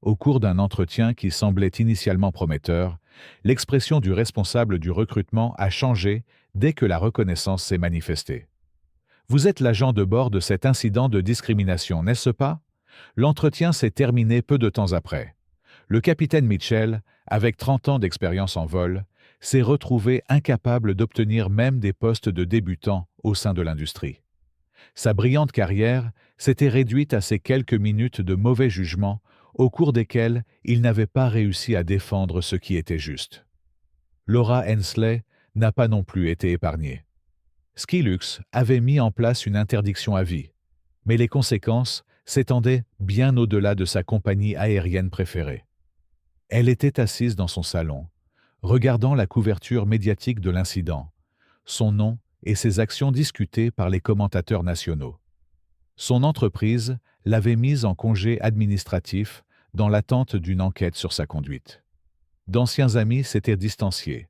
Au cours d'un entretien qui semblait initialement prometteur, l'expression du responsable du recrutement a changé dès que la reconnaissance s'est manifestée. Vous êtes l'agent de bord de cet incident de discrimination, n'est-ce pas? L'entretien s'est terminé peu de temps après. Le capitaine Mitchell, avec 30 ans d'expérience en vol, s'est retrouvé incapable d'obtenir même des postes de débutant au sein de l'industrie. Sa brillante carrière s'était réduite à ces quelques minutes de mauvais jugement au cours desquelles il n'avait pas réussi à défendre ce qui était juste. Laura Hensley n'a pas non plus été épargnée. Skylux avait mis en place une interdiction à vie, mais les conséquences s'étendaient bien au-delà de sa compagnie aérienne préférée. Elle était assise dans son salon, regardant la couverture médiatique de l'incident, son nom et ses actions discutées par les commentateurs nationaux. Son entreprise l'avait mise en congé administratif dans l'attente d'une enquête sur sa conduite. D'anciens amis s'étaient distanciés,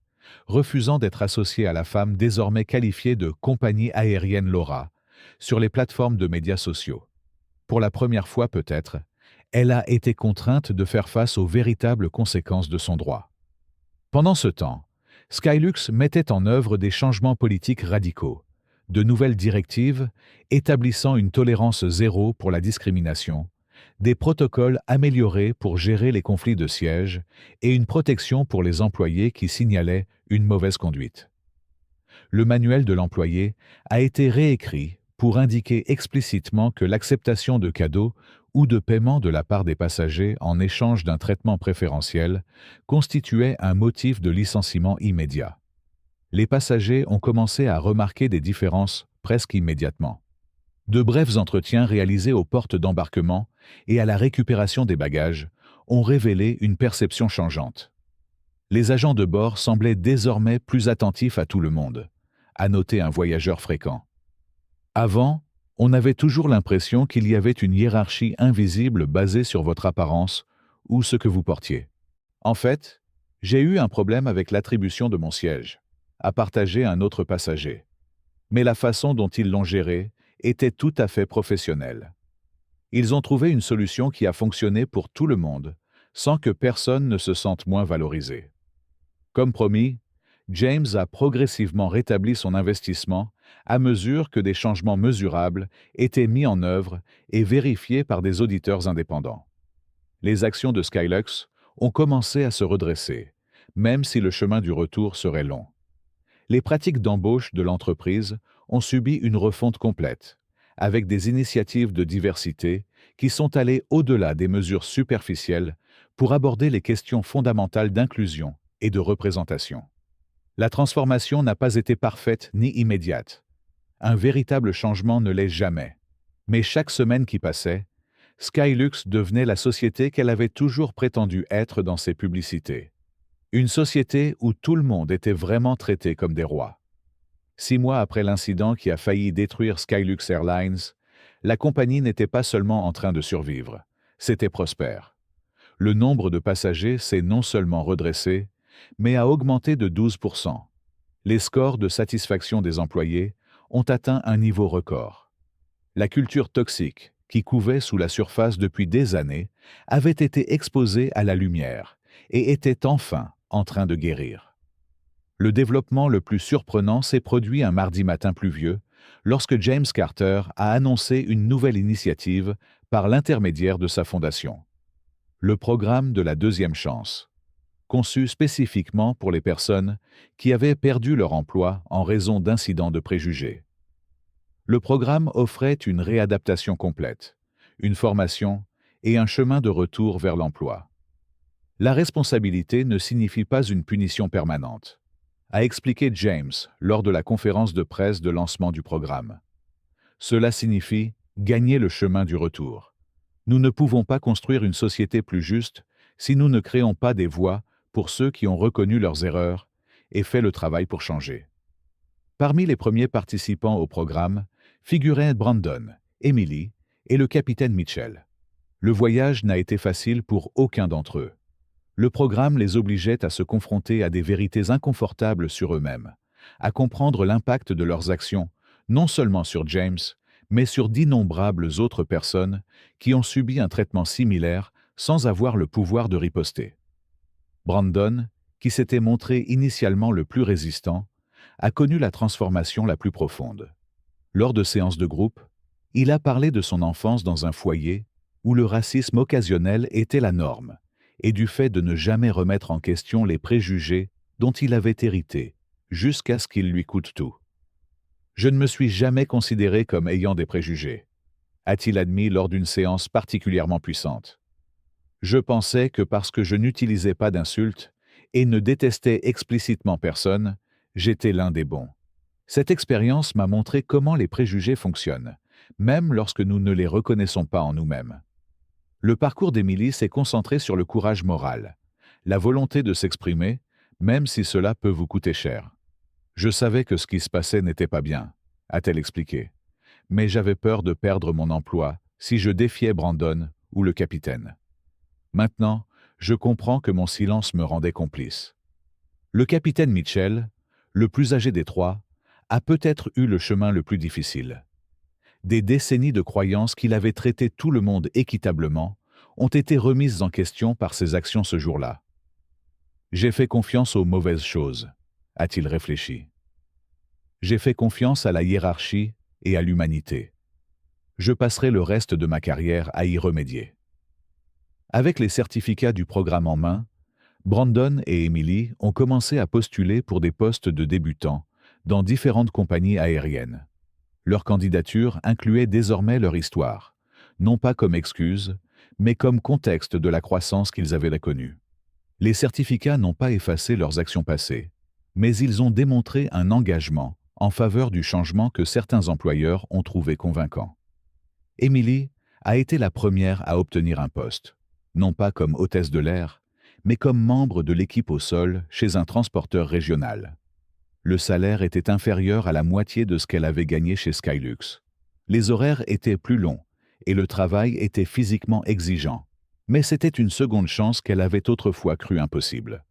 refusant d'être associés à la femme désormais qualifiée de compagnie aérienne Laura sur les plateformes de médias sociaux. Pour la première fois peut-être, elle a été contrainte de faire face aux véritables conséquences de son droit. Pendant ce temps, Skylux mettait en œuvre des changements politiques radicaux, de nouvelles directives établissant une tolérance zéro pour la discrimination, des protocoles améliorés pour gérer les conflits de siège et une protection pour les employés qui signalaient une mauvaise conduite. Le manuel de l'employé a été réécrit pour indiquer explicitement que l'acceptation de cadeaux ou de paiement de la part des passagers en échange d'un traitement préférentiel constituait un motif de licenciement immédiat. Les passagers ont commencé à remarquer des différences presque immédiatement. De brefs entretiens réalisés aux portes d'embarquement et à la récupération des bagages ont révélé une perception changeante. Les agents de bord semblaient désormais plus attentifs à tout le monde, a noté un voyageur fréquent. Avant, on avait toujours l'impression qu'il y avait une hiérarchie invisible basée sur votre apparence ou ce que vous portiez. En fait, j'ai eu un problème avec l'attribution de mon siège, a partagé un autre passager. Mais la façon dont ils l'ont géré était tout à fait professionnelle. Ils ont trouvé une solution qui a fonctionné pour tout le monde, sans que personne ne se sente moins valorisé. Comme promis, James a progressivement rétabli son investissement à mesure que des changements mesurables étaient mis en œuvre et vérifiés par des auditeurs indépendants. Les actions de Skylux ont commencé à se redresser, même si le chemin du retour serait long. Les pratiques d'embauche de l'entreprise ont subi une refonte complète, avec des initiatives de diversité qui sont allées au-delà des mesures superficielles pour aborder les questions fondamentales d'inclusion et de représentation. La transformation n'a pas été parfaite ni immédiate. Un véritable changement ne l'est jamais. Mais chaque semaine qui passait, Skylux devenait la société qu'elle avait toujours prétendu être dans ses publicités. Une société où tout le monde était vraiment traité comme des rois. 6 mois après l'incident qui a failli détruire Skylux Airlines, la compagnie n'était pas seulement en train de survivre, c'était prospère. Le nombre de passagers s'est non seulement redressé, mais a augmenté de 12%. Les scores de satisfaction des employés ont atteint un niveau record. La culture toxique, qui couvait sous la surface depuis des années, avait été exposée à la lumière et était enfin en train de guérir. Le développement le plus surprenant s'est produit un mardi matin pluvieux, lorsque James Carter a annoncé une nouvelle initiative par l'intermédiaire de sa fondation. Le programme de la deuxième chance, conçu spécifiquement pour les personnes qui avaient perdu leur emploi en raison d'incidents de préjugés. Le programme offrait une réadaptation complète, une formation et un chemin de retour vers l'emploi. La responsabilité ne signifie pas une punition permanente, a expliqué James lors de la conférence de presse de lancement du programme. Cela signifie gagner le chemin du retour. Nous ne pouvons pas construire une société plus juste si nous ne créons pas des voies pour ceux qui ont reconnu leurs erreurs et fait le travail pour changer. Parmi les premiers participants au programme figuraient Brandon, Emily et le capitaine Mitchell. Le voyage n'a été facile pour aucun d'entre eux. Le programme les obligeait à se confronter à des vérités inconfortables sur eux-mêmes, à comprendre l'impact de leurs actions, non seulement sur James, mais sur d'innombrables autres personnes qui ont subi un traitement similaire sans avoir le pouvoir de riposter. Brandon, qui s'était montré initialement le plus résistant, a connu la transformation la plus profonde. Lors de séances de groupe, il a parlé de son enfance dans un foyer où le racisme occasionnel était la norme, et du fait de ne jamais remettre en question les préjugés dont il avait hérité, jusqu'à ce qu'il lui coûte tout. Je ne me suis jamais considéré comme ayant des préjugés, a-t-il admis lors d'une séance particulièrement puissante. Je pensais que parce que je n'utilisais pas d'insultes et ne détestais explicitement personne, j'étais l'un des bons. Cette expérience m'a montré comment les préjugés fonctionnent, même lorsque nous ne les reconnaissons pas en nous-mêmes. Le parcours d'Emily s'est concentré sur le courage moral, la volonté de s'exprimer, même si cela peut vous coûter cher. Je savais que ce qui se passait n'était pas bien, a-t-elle expliqué, mais j'avais peur de perdre mon emploi si je défiais Brandon ou le capitaine. Maintenant, je comprends que mon silence me rendait complice. Le capitaine Mitchell, le plus âgé des trois, a peut-être eu le chemin le plus difficile. Des décennies de croyances qu'il avait traité tout le monde équitablement ont été remises en question par ses actions ce jour-là. J'ai fait confiance aux mauvaises choses, a-t-il réfléchi. J'ai fait confiance à la hiérarchie et à l'humanité. Je passerai le reste de ma carrière à y remédier. Avec les certificats du programme en main, Brandon et Emily ont commencé à postuler pour des postes de débutants dans différentes compagnies aériennes. Leur candidature incluait désormais leur histoire, non pas comme excuse, mais comme contexte de la croissance qu'ils avaient connue. Les certificats n'ont pas effacé leurs actions passées, mais ils ont démontré un engagement en faveur du changement que certains employeurs ont trouvé convaincant. Emily a été la première à obtenir un poste, non pas comme hôtesse de l'air, mais comme membre de l'équipe au sol chez un transporteur régional. Le salaire était inférieur à la moitié de ce qu'elle avait gagné chez Skylux. Les horaires étaient plus longs et le travail était physiquement exigeant, mais c'était une seconde chance qu'elle avait autrefois cru impossible.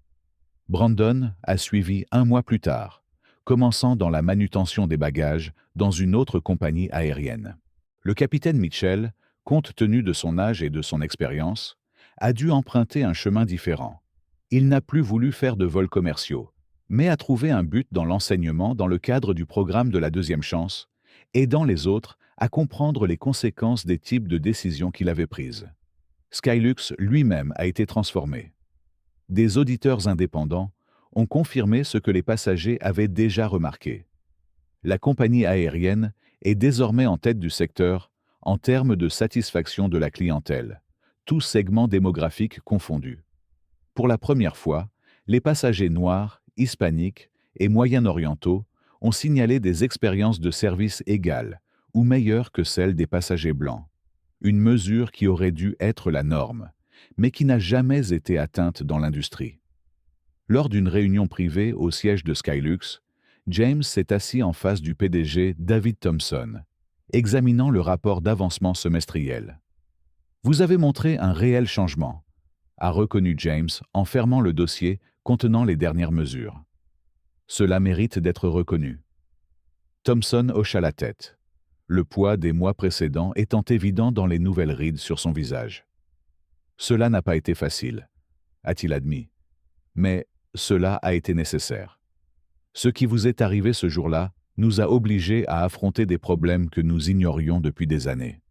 Brandon a suivi 1 mois plus tard, commençant dans la manutention des bagages dans une autre compagnie aérienne. Le capitaine Mitchell, compte tenu de son âge et de son expérience, a dû emprunter un chemin différent. Il n'a plus voulu faire de vols commerciaux, mais a trouvé un but dans l'enseignement dans le cadre du programme de la deuxième chance, aidant les autres à comprendre les conséquences des types de décisions qu'il avait prises. Skylux lui-même a été transformé. Des auditeurs indépendants ont confirmé ce que les passagers avaient déjà remarqué. La compagnie aérienne est désormais en tête du secteur en termes de satisfaction de la clientèle, tous segments démographiques confondus. Pour la première fois, les passagers noirs, hispaniques et moyen-orientaux ont signalé des expériences de service égales ou meilleures que celles des passagers blancs. Une mesure qui aurait dû être la norme, mais qui n'a jamais été atteinte dans l'industrie. Lors d'une réunion privée au siège de Skylux, James s'est assis en face du PDG David Thompson, examinant le rapport d'avancement semestriel. « Vous avez montré un réel changement », a reconnu James en fermant le dossier contenant les dernières mesures. Cela mérite d'être reconnu. Thompson hocha la tête, le poids des mois précédents étant évident dans les nouvelles rides sur son visage. Cela n'a pas été facile, a-t-il admis, mais cela a été nécessaire. Ce qui vous est arrivé ce jour-là nous a obligés à affronter des problèmes que nous ignorions depuis des années.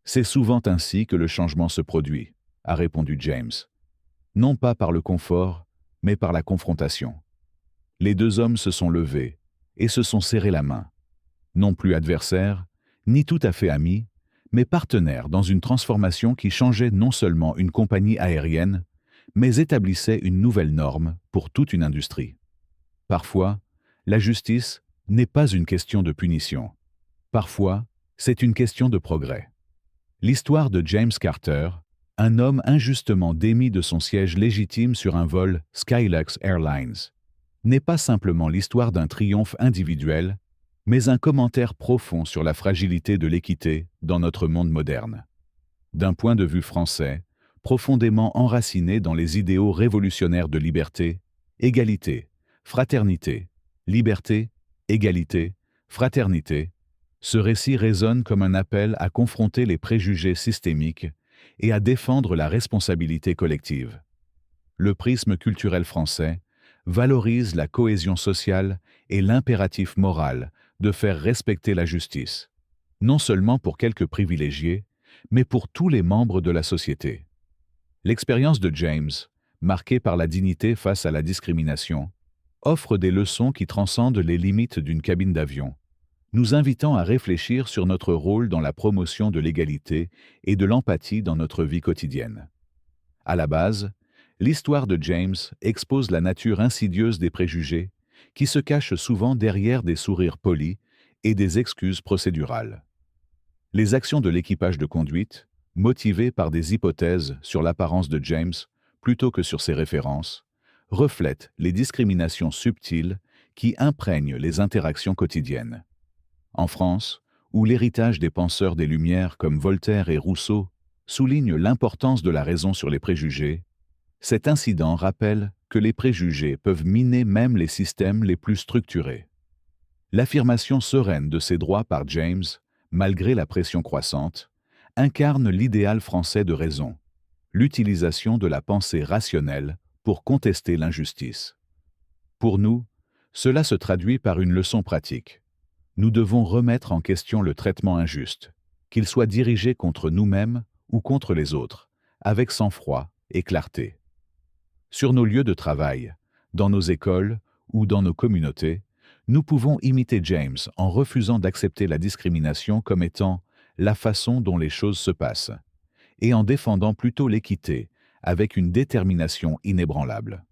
C'est souvent ainsi que le changement se produit, a répondu James. Non pas par le confort, mais par la confrontation. Les deux hommes se sont levés et se sont serrés la main. Non plus adversaires, ni tout à fait amis, mais partenaires dans une transformation qui changeait non seulement une compagnie aérienne, mais établissait une nouvelle norme pour toute une industrie. Parfois, la justice n'est pas une question de punition. Parfois, c'est une question de progrès. L'histoire de James Carter, un homme injustement démis de son siège légitime sur un vol Skylux Airlines, n'est pas simplement l'histoire d'un triomphe individuel, mais un commentaire profond sur la fragilité de l'équité dans notre monde moderne. D'un point de vue français, profondément enraciné dans les idéaux révolutionnaires de liberté, égalité, fraternité, liberté, égalité, fraternité, ce récit résonne comme un appel à confronter les préjugés systémiques et à défendre la responsabilité collective. Le prisme culturel français valorise la cohésion sociale et l'impératif moral de faire respecter la justice, non seulement pour quelques privilégiés, mais pour tous les membres de la société. L'expérience de James, marquée par la dignité face à la discrimination, offre des leçons qui transcendent les limites d'une cabine d'avion, nous invitant à réfléchir sur notre rôle dans la promotion de l'égalité et de l'empathie dans notre vie quotidienne. À la base, l'histoire de James expose la nature insidieuse des préjugés qui se cachent souvent derrière des sourires polis et des excuses procédurales. Les actions de l'équipage de conduite, motivées par des hypothèses sur l'apparence de James plutôt que sur ses références, reflètent les discriminations subtiles qui imprègnent les interactions quotidiennes. En France, où l'héritage des penseurs des Lumières comme Voltaire et Rousseau souligne l'importance de la raison sur les préjugés, cet incident rappelle que les préjugés peuvent miner même les systèmes les plus structurés. L'affirmation sereine de ces droits par James, malgré la pression croissante, incarne l'idéal français de raison, l'utilisation de la pensée rationnelle pour contester l'injustice. Pour nous, cela se traduit par une leçon pratique. Nous devons remettre en question le traitement injuste, qu'il soit dirigé contre nous-mêmes ou contre les autres, avec sang-froid et clarté. Sur nos lieux de travail, dans nos écoles ou dans nos communautés, nous pouvons imiter James en refusant d'accepter la discrimination comme étant la façon dont les choses se passent, et en défendant plutôt l'équité avec une détermination inébranlable.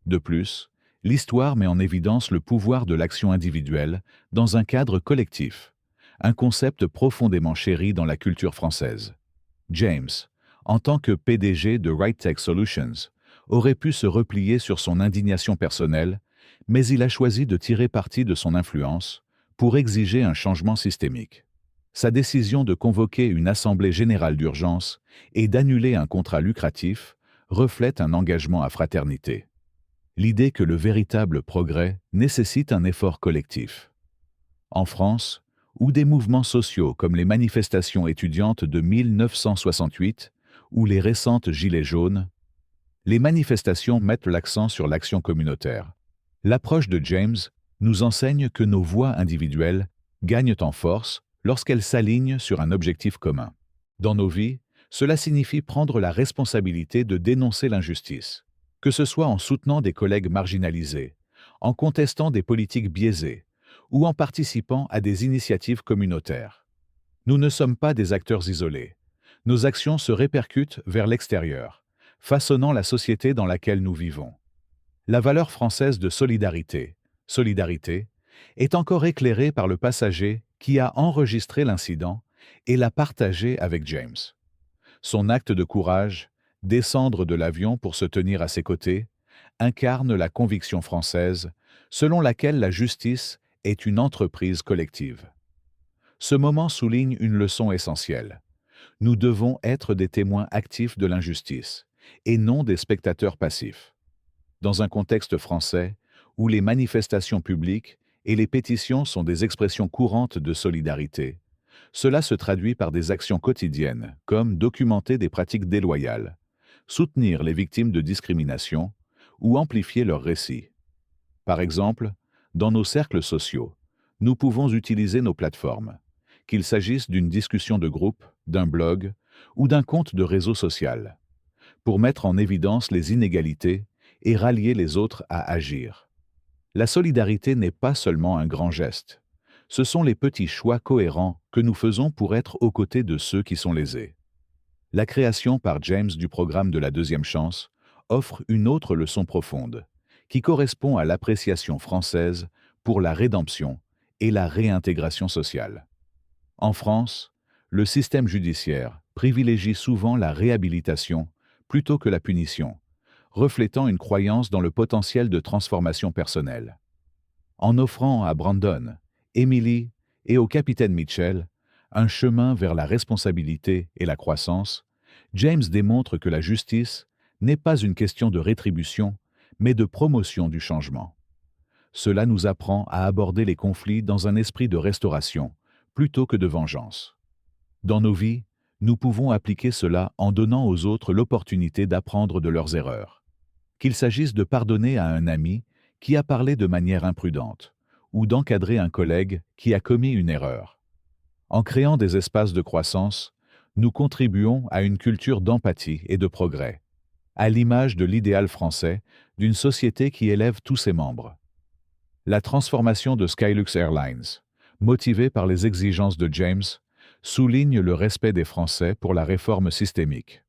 De plus, l'histoire met en évidence le pouvoir de l'action individuelle dans un cadre collectif, un concept profondément chéri dans la culture française. James, en tant que PDG de RightTech Solutions, aurait pu se replier sur son indignation personnelle, mais il a choisi de tirer parti de son influence pour exiger un changement systémique. Sa décision de convoquer une assemblée générale d'urgence et d'annuler un contrat lucratif reflète un engagement à fraternité. L'idée que le véritable progrès nécessite un effort collectif. En France, où des mouvements sociaux comme les manifestations étudiantes de 1968 ou les récentes Gilets jaunes, les manifestations mettent l'accent sur l'action communautaire. L'approche de James nous enseigne que nos voix individuelles gagnent en force lorsqu'elles s'alignent sur un objectif commun. Dans nos vies, cela signifie prendre la responsabilité de dénoncer l'injustice, que ce soit en soutenant des collègues marginalisés, en contestant des politiques biaisées ou en participant à des initiatives communautaires. Nous ne sommes pas des acteurs isolés. Nos actions se répercutent vers l'extérieur, façonnant la société dans laquelle nous vivons. La valeur française de solidarité, est encore éclairée par le passager qui a enregistré l'incident et l'a partagé avec James. Son acte de courage, descendre de l'avion pour se tenir à ses côtés, incarne la conviction française selon laquelle la justice est une entreprise collective. Ce moment souligne une leçon essentielle. Nous devons être des témoins actifs de l'injustice, et non des spectateurs passifs. Dans un contexte français, où les manifestations publiques et les pétitions sont des expressions courantes de solidarité, cela se traduit par des actions quotidiennes, comme documenter des pratiques déloyales, soutenir les victimes de discrimination ou amplifier leurs récits. Par exemple, Dans nos cercles sociaux, nous pouvons utiliser nos plateformes, qu'il s'agisse d'une discussion de groupe, d'un blog ou d'un compte de réseau social, pour mettre en évidence les inégalités et rallier les autres à agir. La solidarité n'est pas seulement un grand geste. Ce sont les petits choix cohérents que nous faisons pour être aux côtés de ceux qui sont lésés. La création par James du programme de la deuxième chance offre une autre leçon profonde, qui correspond à l'appréciation française pour la rédemption et la réintégration sociale. En France, le système judiciaire privilégie souvent la réhabilitation plutôt que la punition, reflétant une croyance dans le potentiel de transformation personnelle. En offrant à Brandon, Emily et au capitaine Mitchell un chemin vers la responsabilité et la croissance, James démontre que la justice n'est pas une question de rétribution, mais de promotion du changement. Cela nous apprend à aborder les conflits dans un esprit de restauration, plutôt que de vengeance. Dans nos vies, nous pouvons appliquer cela en donnant aux autres l'opportunité d'apprendre de leurs erreurs. Qu'il s'agisse de pardonner à un ami qui a parlé de manière imprudente, ou d'encadrer un collègue qui a commis une erreur. En créant des espaces de croissance, nous contribuons à une culture d'empathie et de progrès, à l'image de l'idéal français d'une société qui élève tous ses membres. La transformation de Skylux Airlines, motivée par les exigences de James, souligne le respect des Français pour la réforme systémique.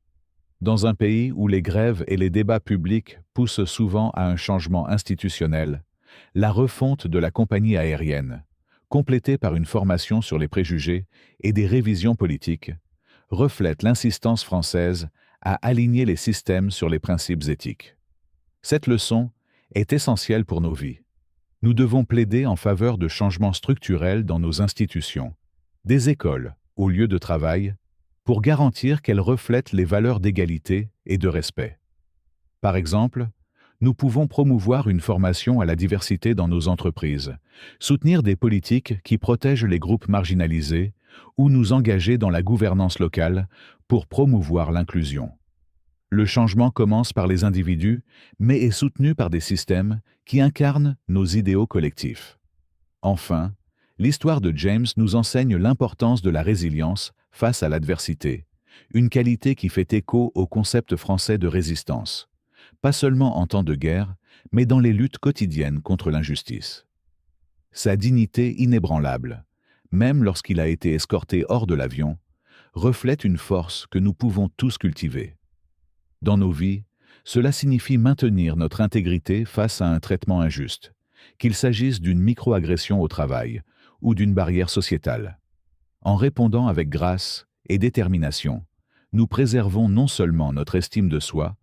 Dans un pays où les grèves et les débats publics poussent souvent à un changement institutionnel, la refonte de la compagnie aérienne, complétée par une formation sur les préjugés et des révisions politiques, reflète l'insistance française à aligner les systèmes sur les principes éthiques. Cette leçon est essentielle pour nos vies. Nous devons plaider en faveur de changements structurels dans nos institutions, des écoles aux lieux de travail, pour garantir qu'elles reflètent les valeurs d'égalité et de respect. Par exemple, nous pouvons promouvoir une formation à la diversité dans nos entreprises, soutenir des politiques qui protègent les groupes marginalisés ou nous engager dans la gouvernance locale pour promouvoir l'inclusion. Le changement commence par les individus, mais est soutenu par des systèmes qui incarnent nos idéaux collectifs. Enfin, l'histoire de James nous enseigne l'importance de la résilience face à l'adversité, une qualité qui fait écho au concept français de résistance, pas seulement en temps de guerre, mais dans les luttes quotidiennes contre l'injustice. Sa dignité inébranlable, même lorsqu'il a été escorté hors de l'avion, reflète une force que nous pouvons tous cultiver. Dans nos vies, cela signifie maintenir notre intégrité face à un traitement injuste, qu'il s'agisse d'une microagression au travail ou d'une barrière sociétale. En répondant avec grâce et détermination, nous préservons non seulement notre estime de soi,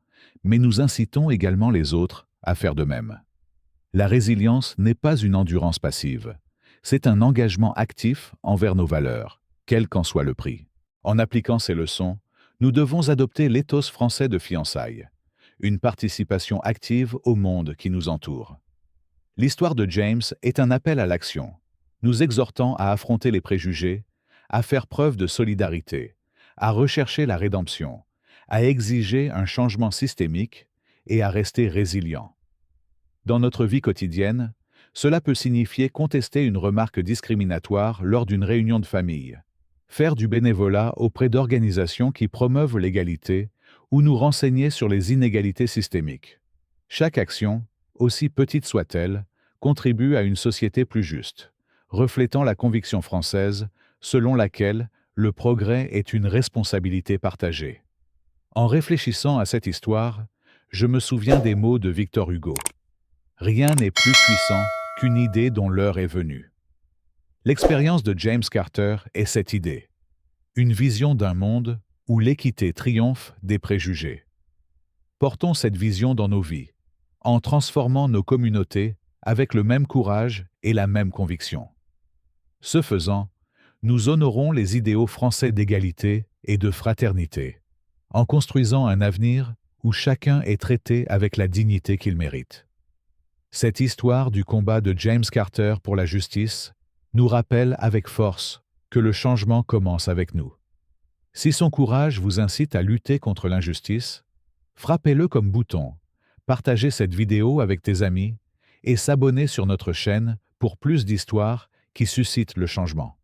mais nous incitons également les autres à faire de même. La résilience n'est pas une endurance passive, c'est un engagement actif envers nos valeurs, quel qu'en soit le prix. En appliquant ces leçons, nous devons adopter l'éthos français de fiançailles, une participation active au monde qui nous entoure. L'histoire de James est un appel à l'action, nous exhortant à affronter les préjugés, à faire preuve de solidarité, à rechercher la rédemption, à exiger un changement systémique et à rester résilient. Dans notre vie quotidienne, cela peut signifier contester une remarque discriminatoire lors d'une réunion de famille, faire du bénévolat auprès d'organisations qui promeuvent l'égalité ou nous renseigner sur les inégalités systémiques. Chaque action, aussi petite soit-elle, contribue à une société plus juste, reflétant la conviction française selon laquelle le progrès est une responsabilité partagée. En réfléchissant à cette histoire, je me souviens des mots de Victor Hugo. Rien n'est plus puissant qu'une idée dont l'heure est venue. L'expérience de James Carter est cette idée. Une vision d'un monde où l'équité triomphe des préjugés. Portons cette vision dans nos vies, en transformant nos communautés avec le même courage et la même conviction. Ce faisant, nous honorons les idéaux français d'égalité et de fraternité, en construisant un avenir où chacun est traité avec la dignité qu'il mérite. Cette histoire du combat de James Carter pour la justice nous rappelle avec force que le changement commence avec nous. Si son courage vous incite à lutter contre l'injustice, frappez-le comme bouton, partagez cette vidéo avec tes amis et s'abonner sur notre chaîne pour plus d'histoires qui suscitent le changement.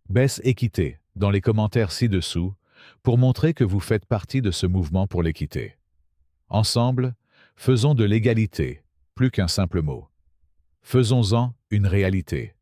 Baisse Équité dans les commentaires ci-dessous pour montrer que vous faites partie de ce mouvement pour l'équité. Ensemble, faisons de l'égalité plus qu'un simple mot. Faisons-en une réalité.